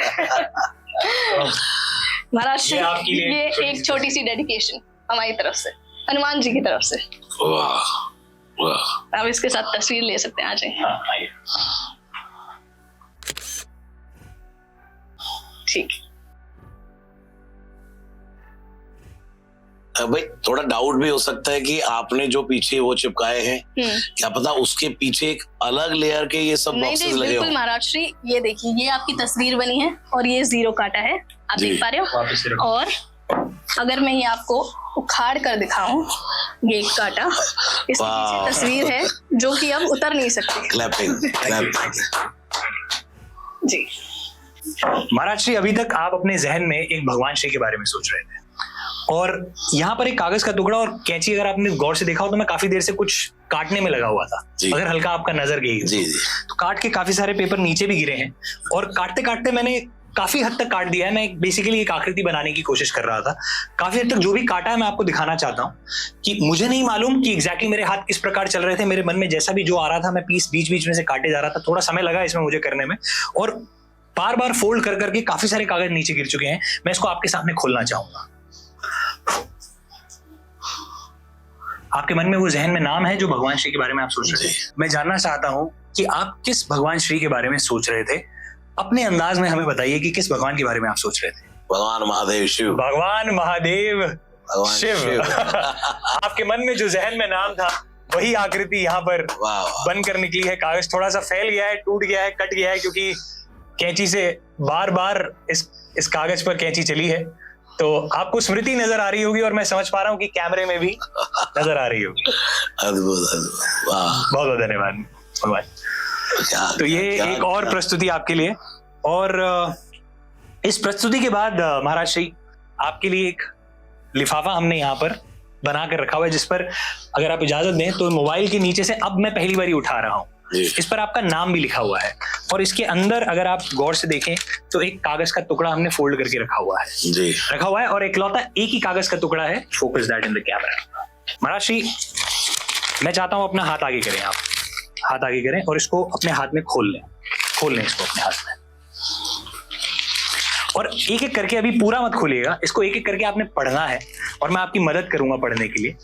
महाराष्ट्र, ये एक छोटी सी डेडिकेशन हमारी तरफ से, हनुमान जी की तरफ से। वाह वाह। आप इसके साथ तस्वीर ले सकते हैं, आ जाए। ठीक। भाई थोड़ा डाउट भी हो सकता है कि आपने जो पीछे वो चिपकाए हैं, क्या पता उसके पीछे एक अलग लेयर के ये सब बॉक्सेस लगे बिल्कुल महाराष्ट्री, ये देखिए, ये आपकी तस्वीर बनी है और ये जीरो काटा है, आप देख पा रहे हो। और अगर मैं ये आपको उखाड़ कर दिखाऊं, ये एक काटा, इसके पीछे तस्वीर है जो कि अब उतर नहीं सकती। क्लैपिंग जी। महाराज श्री, अभी तक आप अपने जहन में एक भगवान श्री के बारे में सोच रहे थे, और यहाँ पर एक कागज का टुकड़ा और कैंची, अगर आपने गौर से देखा हो तो मैं काफी देर से कुछ काटने में लगा हुआ था। अगर हल्का आपका नजर गई जी, तो काट के काफी सारे पेपर नीचे भी गिरे हैं, और काटते काटते मैंने काफी हद तक काट दिया है। मैं बेसिकली एक आकृति बनाने की कोशिश कर रहा था। काफी हद तक जो भी काटा है मैं आपको दिखाना चाहता हूँ कि मुझे नहीं मालूम कि एग्जैक्टली मेरे हाथ किस प्रकार चल रहे थे। मेरे मन में जैसा भी जो आ रहा था मैं पीस बीच बीच में से काटे जा रहा था। थोड़ा समय लगा इसमें मुझे करने में, और बार बार फोल्ड कर करके काफी सारे कागज नीचे गिर चुके हैं। मैं इसको आपके सामने खोलना चाहूंगा। आपके मन में वो जहन में नाम है जो भगवान श्री के बारे में आप सोच रहे थे। मैं जानना चाहता हूं कि आप किस भगवान श्री के बारे में सोच रहे थे। अपने अंदाज में हमें बताइए कि किस भगवान के बारे में आप सोच रहे थे। भगवान महादेव शिव। भगवान महादेव शिव। आपके मन में जो जहन में नाम था वही आकृति यहाँ पर बनकर निकली है। कागज थोड़ा सा फैल गया है, टूट गया है, कट गया है, क्योंकि कैंची से बार बार इस कागज पर कैंची चली है। तो आपको स्मृति नजर आ रही होगी, और मैं समझ पा रहा हूँ कि कैमरे में भी नजर आ रही होगी। अद्भुत अद्भुत, बहुत बहुत धन्यवाद भगवान। तो ये एक और प्रस्तुति आपके लिए, और इस प्रस्तुति के बाद महाराज श्री आपके लिए एक लिफाफा हमने यहाँ पर बना कर रखा हुआ है, जिस पर अगर आप इजाजत दें तो मोबाइल के नीचे से अब मैं पहली बार उठा रहा हूँ। इस पर आपका नाम भी लिखा हुआ है, और इसके अंदर अगर आप गौर से देखें तो एक कागज का टुकड़ा हमने फोल्ड करके रखा हुआ है जी। रखा हुआ है, और इकलौता एक ही कागज का टुकड़ा है। Focus that in the camera. Maharaj Shri, मैं चाहता हूं अपना हाथ आगे करें। आप हाथ आगे करें और इसको अपने हाथ में खोल लें इसको अपने हाथ में, और एक एक करके, अभी पूरा मत खोलिएगा, इसको एक एक करके आपने पढ़ना है, और मैं आपकी मदद करूंगा पढ़ने के लिए।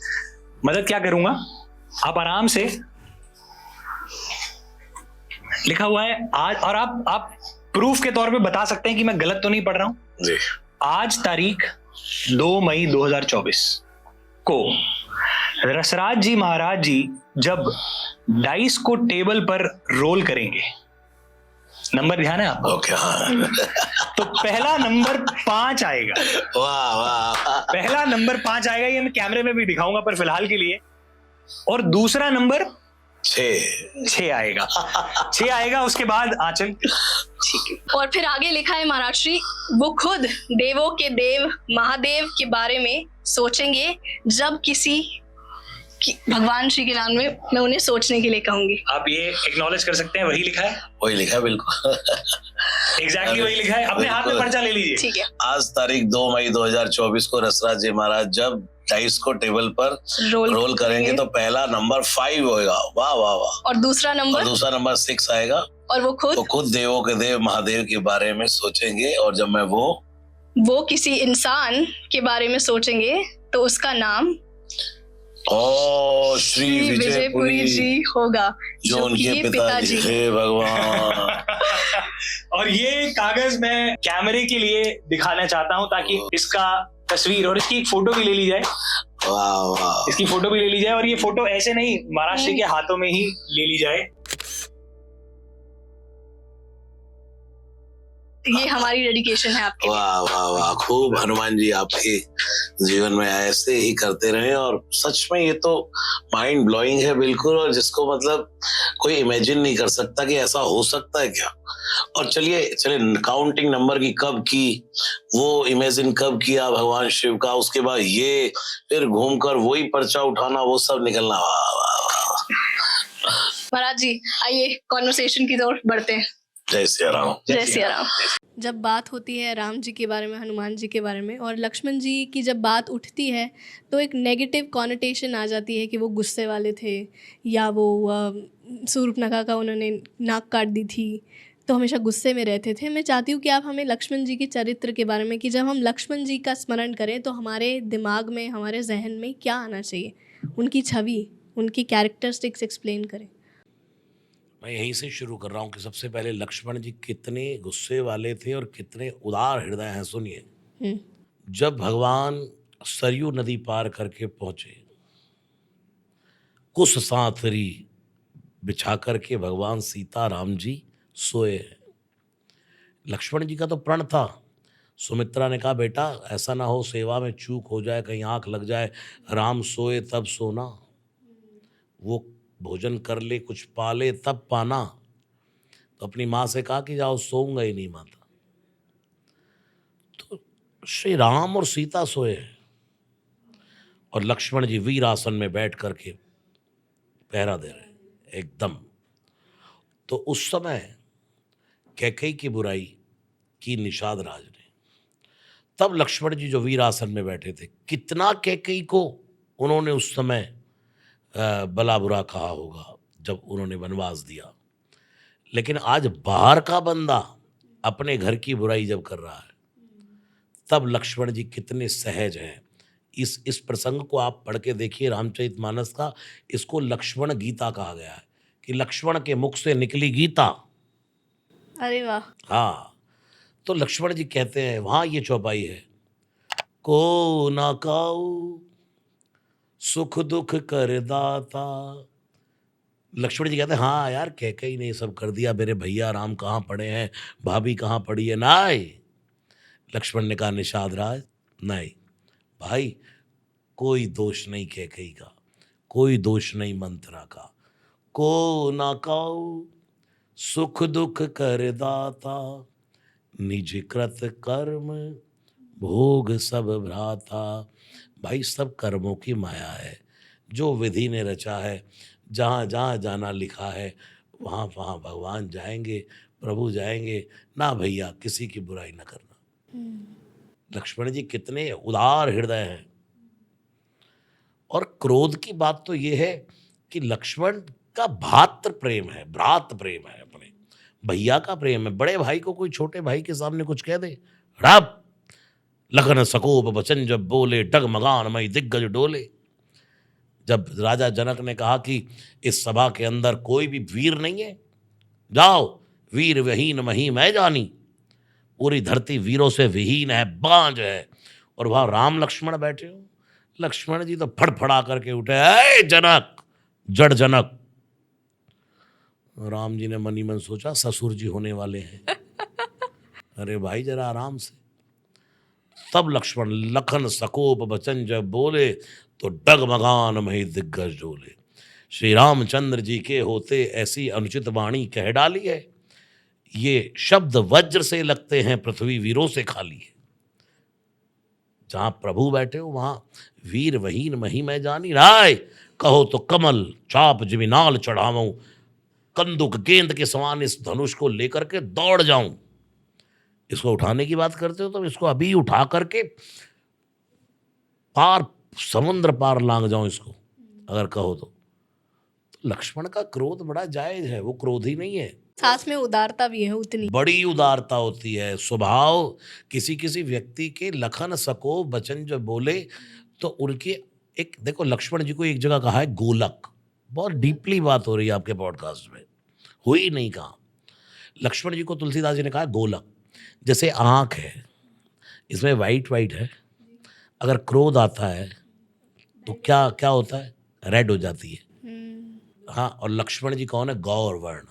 मदद क्या करूंगा, आप आराम से, लिखा हुआ है आज, और आप प्रूफ के तौर पे बता सकते हैं कि मैं गलत तो नहीं पढ़ रहा हूं जी। आज तारीख 2 मई 2024 को रसराज जी महाराज जी जब डाइस को टेबल पर रोल करेंगे, नंबर ध्यान है आपको? ओके, हाँ। तो पहला नंबर 5 आएगा। वाह वाह। पहला नंबर 5 आएगा, ये मैं कैमरे में भी दिखाऊंगा पर फिलहाल के लिए। और दूसरा नंबर 6 आएगा। 6 आएगा, उसके बाद आंचल। ठीक है। और फिर आगे लिखा है महाराज श्री, वो खुद देवों के देव महादेव के बारे में सोचेंगे जब किसी भगवान श्री के नाम में मैं उन्हें सोचने के लिए कहूंगी। आप ये एक्नॉलेज कर सकते हैं, वही लिखा है? वही लिखा है, बिल्कुल एग्जैक्टली वही लिखा है। अपने हाथ में पर्चा ले लीजिए। ठीक है। आज तारीख 2 मई 2024 को रसराज जी महाराज जब डाइस को टेबल पर रोल करेंगे तो पहला नंबर 5 होगा। वाह वाह वाह। और दूसरा नंबर 6 आएगा, और वो खुद देवों के देव महादेव के बारे में सोचेंगे, और जब मैं वो किसी इंसान के बारे में सोचेंगे तो उसका नाम श्री विजयपुरी जी होगा, जो उनके पिताजी थे। भगवान। और ये कागज मैं कैमरे के लिए दिखाना चाहता हूँ, ताकि इसका तस्वीर और इसकी एक फोटो भी ले ली जाए। वाह वाह। इसकी फोटो भी ले ली जाए, और ये फोटो ऐसे नहीं, महाराज श्री के हाथों में ही ले ली जाए। ये हमारी डेडिकेशन है आपके। वाह वाह वाह, खूब। हनुमान जी आपके जीवन में ऐसे ही करते रहे, और सच में ये तो माइंड ब्लोइंग है बिल्कुल, और जिसको मतलब कोई इमेजिन नहीं कर सकता कि ऐसा हो सकता है क्या। और चलिए काउंटिंग नंबर की कब की, वो इमेजिन कब किया भगवान शिव का, उसके बाद ये फिर घूमकर वही पर्चा उठाना, वो सब निकलना। वाह वाह वाह। महाराज जी आइए कॉन्वर्सेशन की तरफ बढ़ते हैं। जय सिया राम। जय सिया राम। जब बात होती है राम जी के बारे में, हनुमान जी के बारे में, और लक्ष्मण जी की जब बात उठती है तो एक नेगेटिव कॉनोटेशन आ जाती है कि वो गुस्से वाले थे, या वो शूर्पणखा का उन्होंने नाक काट दी थी, तो हमेशा गुस्से में रहते थे। मैं चाहती हूँ कि आप हमें लक्ष्मण जी के चरित्र के बारे में, कि जब हम लक्ष्मण जी का स्मरण करें तो हमारे दिमाग में, हमारे जहन में क्या आना चाहिए, उनकी छवि, उनकी कैरेक्टरिस्टिक्स एक्सप्लेन करें। मैं यहीं से शुरू कर रहा हूँ कि सबसे पहले लक्ष्मण जी कितने गुस्से वाले थे और कितने उदार हृदय हैं। सुनिए, जब भगवान सरयू नदी पार करके पहुंचे, कुश सांतरी बिछा करके भगवान सीता राम जी सोए हैं। लक्ष्मण जी का तो प्रण था। सुमित्रा ने कहा, बेटा ऐसा ना हो सेवा में चूक हो जाए, कहीं आंख लग जाए, राम सोए तब सोना, वो भोजन कर ले कुछ पाले तब पाना। तो अपनी माँ से कहा कि जाओ, सोऊंगा ही नहीं माता। तो श्री राम और सीता सोए और लक्ष्मण जी वीर आसन में बैठ करके पहरा दे रहे एकदम। तो उस समय कैकेयी की बुराई की निषाद राज ने। तब लक्ष्मण जी जो वीर आसन में बैठे थे, कितना कैकेयी को उन्होंने उस समय भला बुरा कहा होगा जब उन्होंने वनवास दिया। लेकिन आज बाहर का बंदा अपने घर की बुराई जब कर रहा है, तब लक्ष्मण जी कितने सहज हैं। इस प्रसंग को आप पढ़ के देखिए रामचरितमानस का। इसको लक्ष्मण गीता कहा गया है कि लक्ष्मण के मुख से निकली गीता। अरे वाह। हाँ, तो लक्ष्मण जी कहते हैं, वहां ये चौपाई है, को ना काऊ सुख दुख कर दाता। लक्ष्मण जी कहते हैं, हाँ यार कैकेयी ने ये सब कर दिया, मेरे भैया राम कहाँ पड़े हैं, भाभी कहाँ पड़ी है। नहीं, लक्ष्मण ने कहा, निषाद राज नहीं भाई, कोई दोष नहीं कैकेयी का, कोई दोष नहीं मंथरा का। को ना काऊ सुख दुख कर दाता, निज कृत कर्म भोग सब भ्राता। भाई सब कर्मों की माया है, जो विधि ने रचा है, जहाँ जहाँ जाना लिखा है वहाँ वहाँ भगवान जाएंगे, प्रभु जाएंगे ना। भैया किसी की बुराई ना करना। लक्ष्मण जी कितने उदार हृदय हैं। और क्रोध की बात तो ये है कि लक्ष्मण का भातृ प्रेम है, भ्रात प्रेम है, अपने भैया का प्रेम है। बड़े भाई को कोई छोटे भाई के सामने कुछ कह दे, रब लखन सकोप वचन जब बोले, डगमगान मई दिग्गज डोले। जब राजा जनक ने कहा कि इस सभा के अंदर कोई भी वीर नहीं है, जाओ वीर विहीन मही मैं जानी, पूरी धरती वीरों से विहीन है, बांझ है, और वहां राम लक्ष्मण बैठे हो। लक्ष्मण जी तो फड़फड़ा करके उठे, ऐ जनक, जड़ जनक। राम जी ने मनी मन सोचा, ससुर जी होने वाले हैं। अरे भाई जरा आराम से। तब लक्ष्मण लखन सकोप वचन जब बोले, तो डगमगान मही दिग्गज डोले। श्री रामचंद्र जी के होते ऐसी अनुचित वाणी कह डाली है, ये शब्द वज्र से लगते हैं, पृथ्वी वीरों से खाली है। जहां प्रभु बैठे हो वहां वीर वहीन मही मैं जानी। राय कहो तो कमल चाप जमीनाल चढ़ाऊं, कंदुक गेंद के समान इस धनुष को लेकर के दौड़ जाऊं। इसको उठाने की बात करते हो तो इसको अभी उठा करके पार, समुद्र पार लांग जाऊं इसको, अगर कहो तो लक्ष्मण का क्रोध बड़ा जायज है, वो क्रोधी नहीं है। साथ में उदारता भी है उतनी। बड़ी उदारता होती है। स्वभाव किसी किसी व्यक्ति के लखन सको वचन जब बोले तो उनके एक, देखो लक्ष्मण जी को एक जगह कहा है गोलक, बहुत डीपली बात हो रही है आपके पॉडकास्ट में, हुई नहीं कहा। लक्ष्मण जी को तुलसीदास जी ने कहा गोलक। जैसे आँख है, इसमें वाइट वाइट है, अगर क्रोध आता है तो क्या क्या होता है, रेड हो जाती है। हाँ, और लक्ष्मण जी कौन है, गौर वर्ण।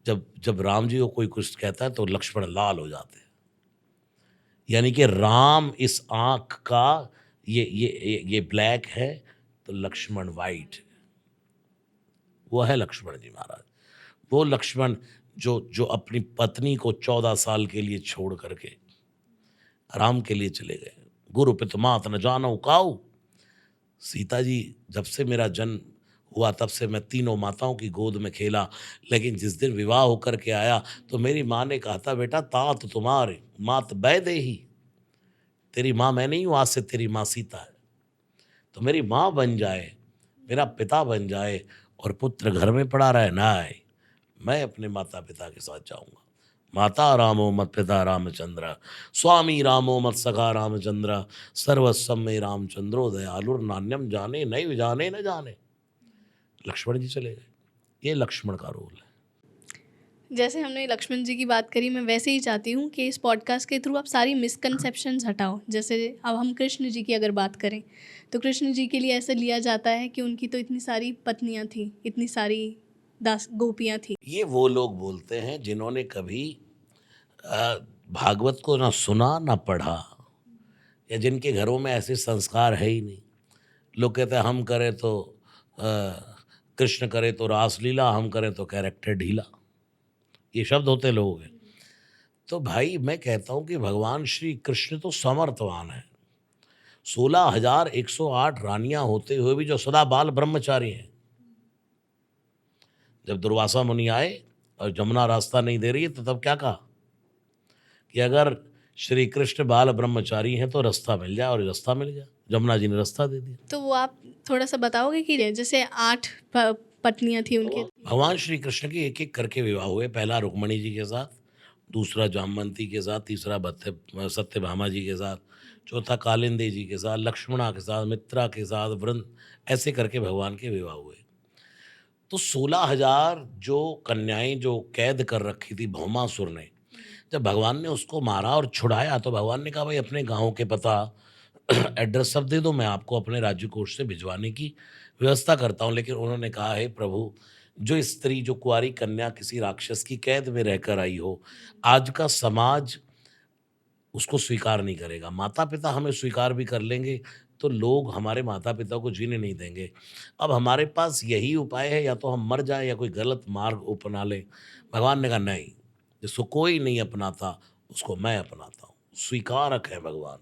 जब जब राम जी को कोई कुछ कहता है तो लक्ष्मण लाल हो जाते हैं। यानी कि राम इस आँख का ये ब्लैक है, तो लक्ष्मण वाइट है। वो है लक्ष्मण जी महाराज। वो लक्ष्मण जो अपनी पत्नी को 14 साल के लिए छोड़ करके राम के लिए चले गए। गुरु पित मात न जानो काऊ। सीता जी, जब से मेरा जन्म हुआ तब से मैं तीनों माताओं की गोद में खेला, लेकिन जिस दिन विवाह होकर के आया तो मेरी माँ ने कहा था, बेटा तात तुम्हारे मात बै दे ही, तेरी माँ मैं नहीं हूँ, आज से तेरी माँ सीता है। तो मेरी माँ बन जाए, मेरा पिता बन जाए और पुत्र घर में पड़ा रहे ना आए, मैं अपने माता पिता के साथ जाऊंगा। माता रामो मत पिता रामचंद्र, स्वामी रामो मत सखा रामचंद्र, सर्वस्व में रामचंद्रो दयालुर नान्यम जाने नहीं जाने न जाने। लक्ष्मण जी चले गए। ये लक्ष्मण का रोल है। जैसे हमने लक्ष्मण जी की बात करी, मैं वैसे ही चाहती हूँ कि इस पॉडकास्ट के थ्रू आप सारी मिसकंसेप्शंस हटाओ। जैसे अब हम कृष्ण जी की अगर बात करें तो कृष्ण जी के लिए ऐसा लिया जाता है कि उनकी तो इतनी सारी पत्नियाँ थीं, इतनी सारी दास गोपियाँ थीं। ये वो लोग बोलते हैं जिन्होंने कभी भागवत को ना सुना ना पढ़ा, या जिनके घरों में ऐसे संस्कार है ही नहीं। लोग कहते हैं हम करें तो कृष्ण करे तो रासलीला, हम करें तो कैरेक्टर ढीला, ये शब्द होते हैं लोगों के। तो भाई मैं कहता हूँ कि भगवान श्री कृष्ण तो समर्थवान है। 16,108 रानियां होते हुए भी जो सदा बाल ब्रह्मचारी हैं। जब दुर्वासा मुनि आए और जमुना रास्ता नहीं दे रही है तो तब क्या कहा कि अगर श्री कृष्ण बाल ब्रह्मचारी हैं तो रास्ता मिल जाए, और रास्ता मिल गया, जमुना जी ने रास्ता दे दिया। तो वो आप थोड़ा सा बताओगे कि जैसे 8 पत्नियां थी उनके। भगवान श्री कृष्ण के एक एक करके विवाह हुए। पहला रुक्मणी जी के साथ, दूसरा जामवंती के साथ, तीसरा सत्यभामा जी के साथ, चौथा कालिंदी जी के साथ, लक्ष्मणा के साथ, मित्रा के साथ, वृंद, ऐसे करके भगवान के विवाह हुए। तो 16,000 जो कन्याएं जो कैद कर रखी थी भौमासुर ने, जब भगवान ने उसको मारा और छुड़ाया तो भगवान ने कहा भाई अपने गांव के पता एड्रेस सब दे दो, मैं आपको अपने राज्य कोष से भिजवाने की व्यवस्था करता हूँ। लेकिन उन्होंने कहा है प्रभु, जो स्त्री, जो कुंवारी कन्या किसी राक्षस की कैद में रहकर आई हो, आज का समाज उसको स्वीकार नहीं करेगा। माता पिता हमें स्वीकार भी कर लेंगे तो लोग हमारे माता पिता को जीने नहीं देंगे। अब हमारे पास यही उपाय है, या तो हम मर जाएं या कोई गलत मार्ग अपना लें। भगवान ने कहा नहीं, जिसको कोई नहीं अपनाता उसको मैं अपनाता हूँ। स्वीकारक है भगवान।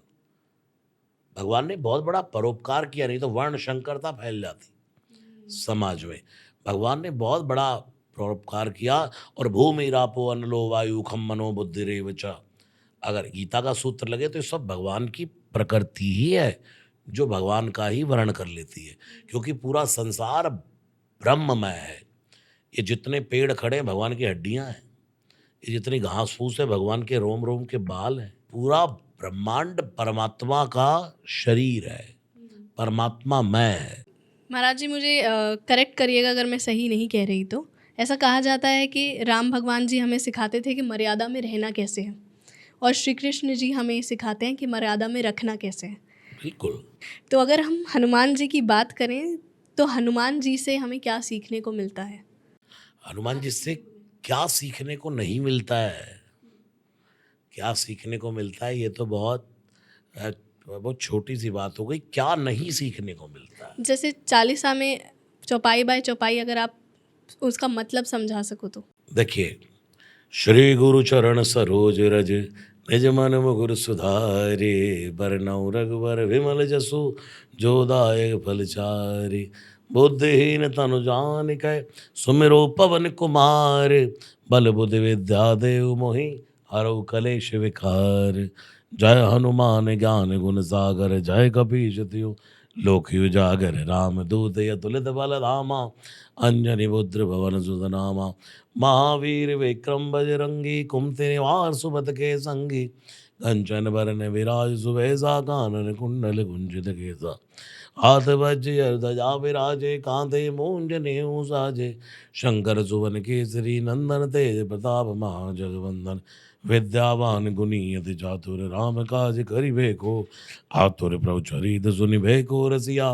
भगवान ने बहुत बड़ा परोपकार किया, नहीं तो वर्ण संकरता फैल जाती समाज में। भगवान ने बहुत बड़ा परोपकार किया। और भूमि रापो अनलो वायु खम मनो बुद्धि रेव च, अगर गीता का सूत्र लगे तो ये सब भगवान की प्रकृति ही है, जो भगवान का ही वर्ण कर लेती है। क्योंकि पूरा संसार ब्रह्ममय है। ये जितने पेड़ खड़े हैं भगवान की हड्डियां हैं, ये जितनी घास फूस है भगवान के रोम रोम के बाल हैं। पूरा ब्रह्मांड परमात्मा का शरीर है, परमात्मा मैं है। महाराज जी मुझे करेक्ट करिएगा अगर मैं सही नहीं कह रही तो। ऐसा कहा जाता है कि राम भगवान जी हमें सिखाते थे कि मर्यादा में रहना कैसे है, और श्री कृष्ण जी हमें सिखाते हैं कि मर्यादा में रखना कैसे है। बिल्कुल। तो अगर हम हनुमान जी की बात करें तो हनुमान जी से हमें क्या सीखने को मिलता है? हनुमान जी से क्या सीखने को नहीं मिलता है, क्या सीखने को मिलता है, ये तो बहुत छोटी सी बात हो गई। क्या नहीं सीखने को मिलता है? जैसे 40 में चौपाई बाय चौपाई अगर आप उसका मतलब समझा सको तो। देखिए, श्री गुरु चरण सरोज रज निज मन मुकुर सुधारे, बरनउँ रघुबर विमल जसु जो दायक फलचारि। बुद्धिहीन तनु जानिकै सुमिरो पवन कुमार, बल बुद्धि विद्या देव मोहि हरऊ कलेश विकार। जय हनुमान ज्ञान गुण सागर, जय कपीश तिहु लोक उजागर। राम दूत अतुलित बल धामा, अंजनी पुत्र भवन सुत नामा। महावीर विक्रम बजरंगी, कुमति निवार सुमत के संगी। कंचन बरन विराज सुबेसा, कानन कुंडल कुंजित केसा। हाथ वज्र ध्वजा विराजे, कांधे मूंज नेऊ साजे। शंकर सुवन केसरी नंदन, तेज प्रताप महाजगवंदन। विद्यावान गुणी अति चातुर, राम काज करिबे को आतुर। प्रभु चरित सुनिबे को रसिया,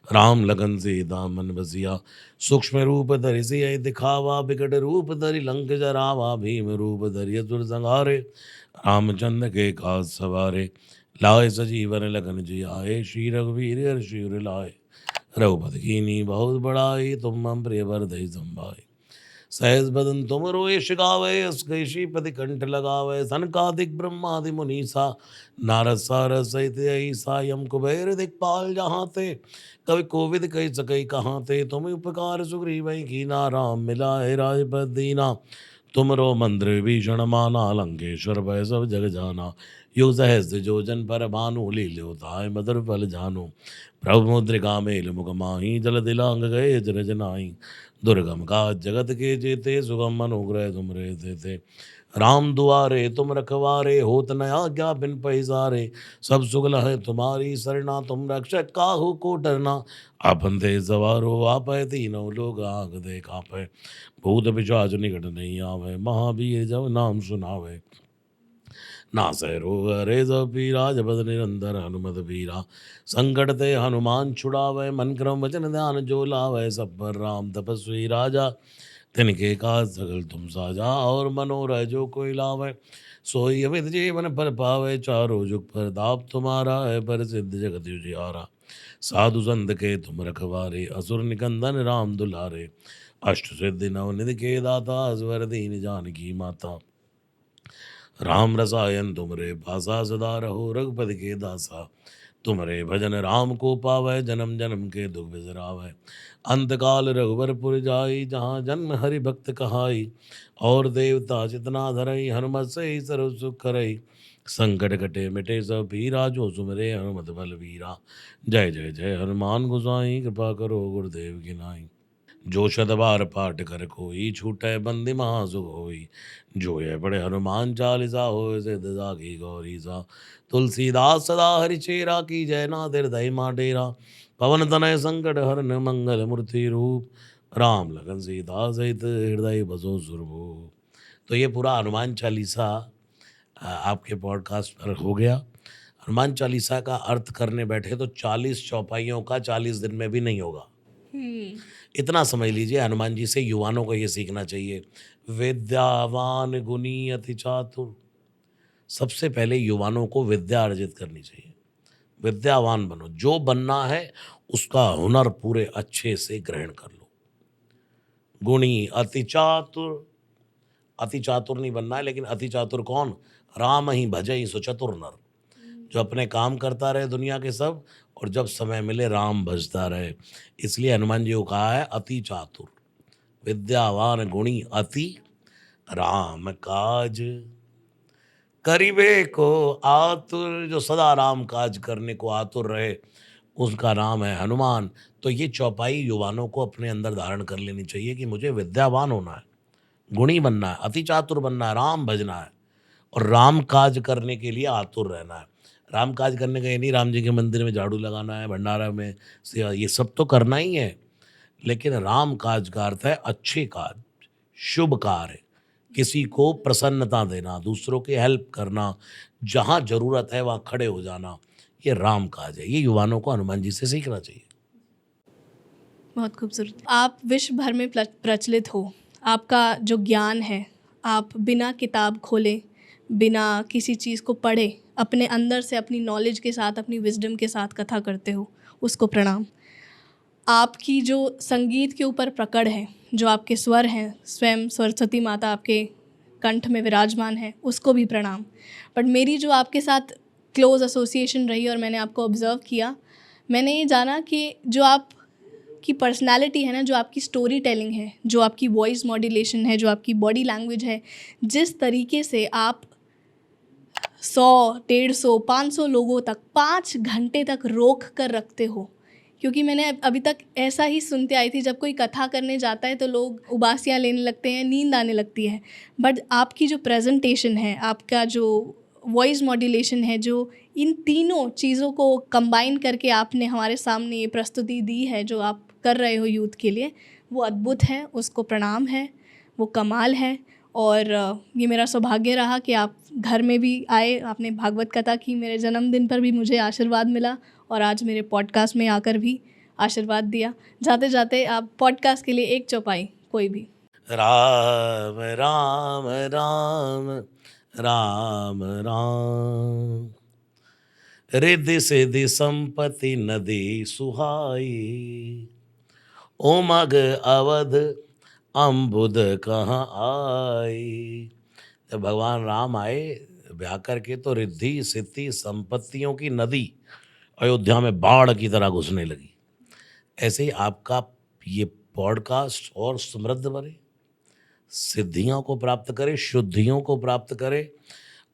राम लगन सीता मन बसिया। सूक्ष्म रूप धरि सियहि दिखावा, बिकट रूप धरि लंक जरावा। भीम रूप धरि असुर संहारे, रामचंद्र के काज सवारे। लाए सजीवन लखन जियाए, श्री रघुवीर हर्षि उर लाए। रघुपति कीन्ही बहुत बड़ाई, तुम मम प्रिय भरतहि संभाई। सहज बदन तुम रोयश गावे, अस कहि पति कंठ लगावे। सनकादिक ब्रह्मादि मुनीसा, नारद सारद सहित ऐसा। यम कुबेर दिक्पाल जहाँ ते, कवि कोविद कहि सकई कहाँ ते। तुम उपकार सुग्रीवहि कीना, राम मिलाए राजपद दीना। तुमरो मंत्र विभीषण माना, लंकेश्वर भय सब जग जाना। युग सहस्त्र जोजन पर भानु, लील्यो ताहि मधुर फल जानु। प्रभु मुद्रिका मेल मुख माही, जल दिलांग गए अचरज नाहि। दुर्गम काज जगत के जेते, सुगम अनुग्रह तुमरे देते। राम दुआरे तुम रखवारे, होत न आज्ञा बिन पैसारे। सब सुगल है तुम्हारी सरना, तुम रक्षक काहू को डरना। आपन थे सवारो आपै, तीनों लोग आग दे कापै। भूत पिशाच निकट नहीं आवे, महावीर जब नाम सुनावे। नासै रोग हरे सब पीरा, जपत निरंतर हनुमत बीरा। संकट ते हनुमान छुड़ावे, मन क्रम वचन ध्यान जो लावे। सब पर राम तपस्वी राजा, तिनके काज सकल तुम साजा। और मनोरथ जो कोई लावे, सोई अमित जीवन पर पावे। चारों जुग पर ताप तुम्हारा है, पर सिद्ध जगत उजियारा। साधु संत के तुम रखवारे, असुर निकंदन राम दुलारे। अष्ट सिद्धि नवनिधि के दाता, असवर दीन जानकी माता। राम रसायन तुमरे पासा, सदा रहो रघुपति के दासा। तुमरे भजन राम को पावै, जन्म जन्म के दुख बिसरावै। अंतकाल रघुबरपुर जाई, जहाँ जन्म हरि भक्त कहाई। और देवता चितना धरई, हनुमत से सर्व सुख करई। संकट कटे मिटे सब पीरा, जो सुमरे हनुमत बलवीरा। जय जय जय हनुमान गोसाई, कृपा करो गुरुदेव की नाई। जो शतबार पाठ कर कोई, छूटे बंदी महासुख होई। जो ये बड़े हनुमान चालीसा, होय सिद्ध साखी गौरी सा। तुलसीदास सदा हरिचेरा, की जय नाथ हृदय मां डेरा। पवन तनय संकट हरन, मंगल मूर्ति रूप। राम लखन सीता सहित हृदय बसो सुरभूप। तो ये पूरा हनुमान चालीसा आपके पॉडकास्ट पर हो गया। हनुमान चालीसा का अर्थ करने बैठे तो 40 चौपाइयों का 40 दिन में भी नहीं होगा। इतना समझ लीजिए, हनुमान जी से युवानों को ये सीखना चाहिए। विद्यावान गुणी अति चातुर। सबसे पहले युवानों को विद्या अर्जित करनी चाहिए। विद्यावान बनो, जो बनना है उसका हुनर पूरे अच्छे से ग्रहण कर लो। गुणी अति चातुर, अति चातुर नहीं बनना है, लेकिन अति चातुर कौन? राम ही भजई सो चतुर नर। जो अपने काम करता रहे दुनिया के सब, और जब समय मिले राम भजता रहे। इसलिए हनुमान जी को कहा है अति चातुर। विद्यावान गुणी अति, राम काज करिबे को आतुर। जो सदा राम काज करने को आतुर रहे, उसका नाम है हनुमान। तो ये चौपाई युवानों को अपने अंदर धारण कर लेनी चाहिए कि मुझे विद्यावान होना है, गुणी बनना है, अति चातुर बनना है, राम भजना है, और राम काज करने के लिए आतुर रहना है। राम काज करने का ये नहीं राम जी के मंदिर में झाड़ू लगाना है, भंडारा में सेवा, ये सब तो करना ही है, लेकिन राम काज का अर्थ है अच्छे काज, शुभ कार्य, किसी को प्रसन्नता देना, दूसरों की हेल्प करना, जहाँ ज़रूरत है वहाँ खड़े हो जाना, ये राम काज है। ये युवानों को हनुमान जी से सीखना चाहिए। बहुत खूबसूरत। आप विश्व भर में प्रचलित हो, आपका जो ज्ञान है, आप बिना किताब खोले, बिना किसी चीज़ को पढ़े, अपने अंदर से अपनी नॉलेज के साथ, अपनी विजडम के साथ कथा करते हो, उसको प्रणाम। आपकी जो संगीत के ऊपर पकड़ है, जो आपके स्वर हैं, स्वयं सरस्वती माता आपके कंठ में विराजमान है, उसको भी प्रणाम। बट मेरी जो आपके साथ क्लोज एसोसिएशन रही और मैंने आपको ऑब्ज़र्व किया, मैंने ये जाना कि जो आप की पर्सनालिटी है ना, जो आपकी स्टोरी टेलिंग है, जो आपकी वॉइस मॉड्यूलेशन है, जो आपकी बॉडी लैंग्वेज है, जिस तरीके से आप 100, 150, 500 लोगों तक 5 घंटे तक रोक कर रखते हो। क्योंकि मैंने अभी तक ऐसा ही सुनते आई थी, जब कोई कथा करने जाता है तो लोग उबासियाँ लेने लगते हैं, नींद आने लगती है। बट आपकी जो प्रेजेंटेशन है, आपका जो वॉइस मॉड्यूलेशन है, जो इन तीनों चीज़ों को कंबाइन करके आपने हमारे सामने ये प्रस्तुति दी है, जो आप कर रहे हो यूथ के लिए, वो अद्भुत है, उसको प्रणाम है, वो कमाल है। और ये मेरा सौभाग्य रहा कि आप घर में भी आए, आपने भागवत कथा की, मेरे जन्मदिन पर भी मुझे आशीर्वाद मिला, और आज मेरे पॉडकास्ट में आकर भी आशीर्वाद दिया। जाते जाते आप पॉडकास्ट के लिए एक चौपाई कोई भी। राम राम राम राम राम, रिद्धि सिद्धि संपत्ति नदी सुहाई। उमग अवध अम्बुद कहाँ आई। जब भगवान राम आए ब्याह करके, तो रिद्धि सिद्धि संपत्तियों की नदी अयोध्या में बाढ़ की तरह घुसने लगी। ऐसे ही आपका ये पॉडकास्ट और समृद्ध बने, सिद्धियों को प्राप्त करे, शुद्धियों को प्राप्त करे,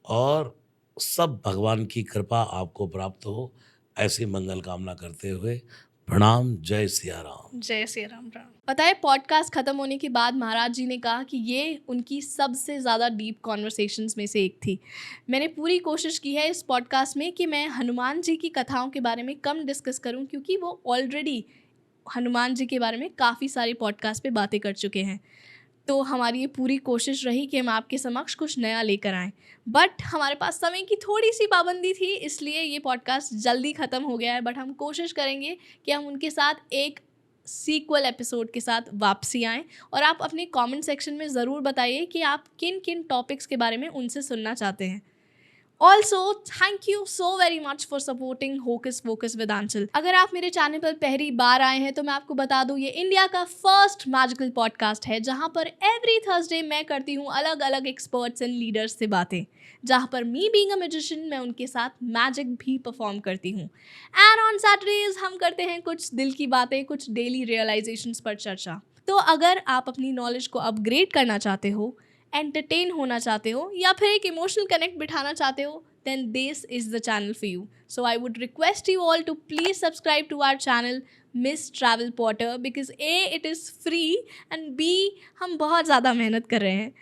और सब भगवान की कृपा आपको प्राप्त हो, ऐसी मंगल कामना करते हुए प्रणाम। जय सिया राम। जय श्री राम। राम। पता है, पॉडकास्ट ख़त्म होने के बाद महाराज जी ने कहा कि ये उनकी सबसे ज़्यादा डीप कॉन्वर्सेशंस में से एक थी। मैंने पूरी कोशिश की है इस पॉडकास्ट में कि मैं हनुमान जी की कथाओं के बारे में कम डिस्कस करूं, क्योंकि वो ऑलरेडी हनुमान जी के बारे में काफ़ी सारी पॉडकास्ट पे बातें कर चुके हैं। तो हमारी ये पूरी कोशिश रही कि हम आपके समक्ष कुछ नया लेकर आएँ, बट हमारे पास समय की थोड़ी सी पाबंदी थी, इसलिए ये पॉडकास्ट जल्दी ख़त्म हो गया है। बट हम कोशिश करेंगे कि हम उनके साथ एक सीक्वल एपिसोड के साथ वापसी आएँ, और आप अपने कमेंट सेक्शन में ज़रूर बताइए कि आप किन किन टॉपिक्स के बारे में उनसे सुनना चाहते हैं। Also thank you so very much for supporting hocus focus with Aanchal. अगर आप मेरे चैनल पर पहली बार आए हैं तो मैं आपको बता दूं, ये इंडिया का फर्स्ट मैजिकल पॉडकास्ट है जहां पर एवरी थर्सडे मैं करती हूँ अलग अलग एक्सपर्ट्स एंड लीडर्स से बातें, जहां पर मी बीइंग अ मैजिशियन मैं उनके साथ मैजिक भी परफॉर्म करती हूँ। एंड ऑन सैटरडेज हम करते हैं कुछ दिल की बातें, कुछ डेली रियलाइजेशंस पर चर्चा। तो अगर आप अपनी नॉलेज को अपग्रेड करना चाहते हो, एंटरटेन होना चाहते हो या फिर एक इमोशनल कनेक्ट बिठाना चाहते हो, then this is the channel for you. So I would request you all to please subscribe to our channel Miss Travel Potter, because A, it is free, and B, हम बहुत ज़्यादा मेहनत कर रहे हैं.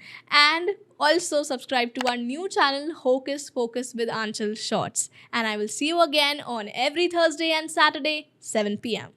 And also subscribe to our new channel Hocus Pocus with Anchal Shorts. And I will see you again on every Thursday and Saturday 7 p.m.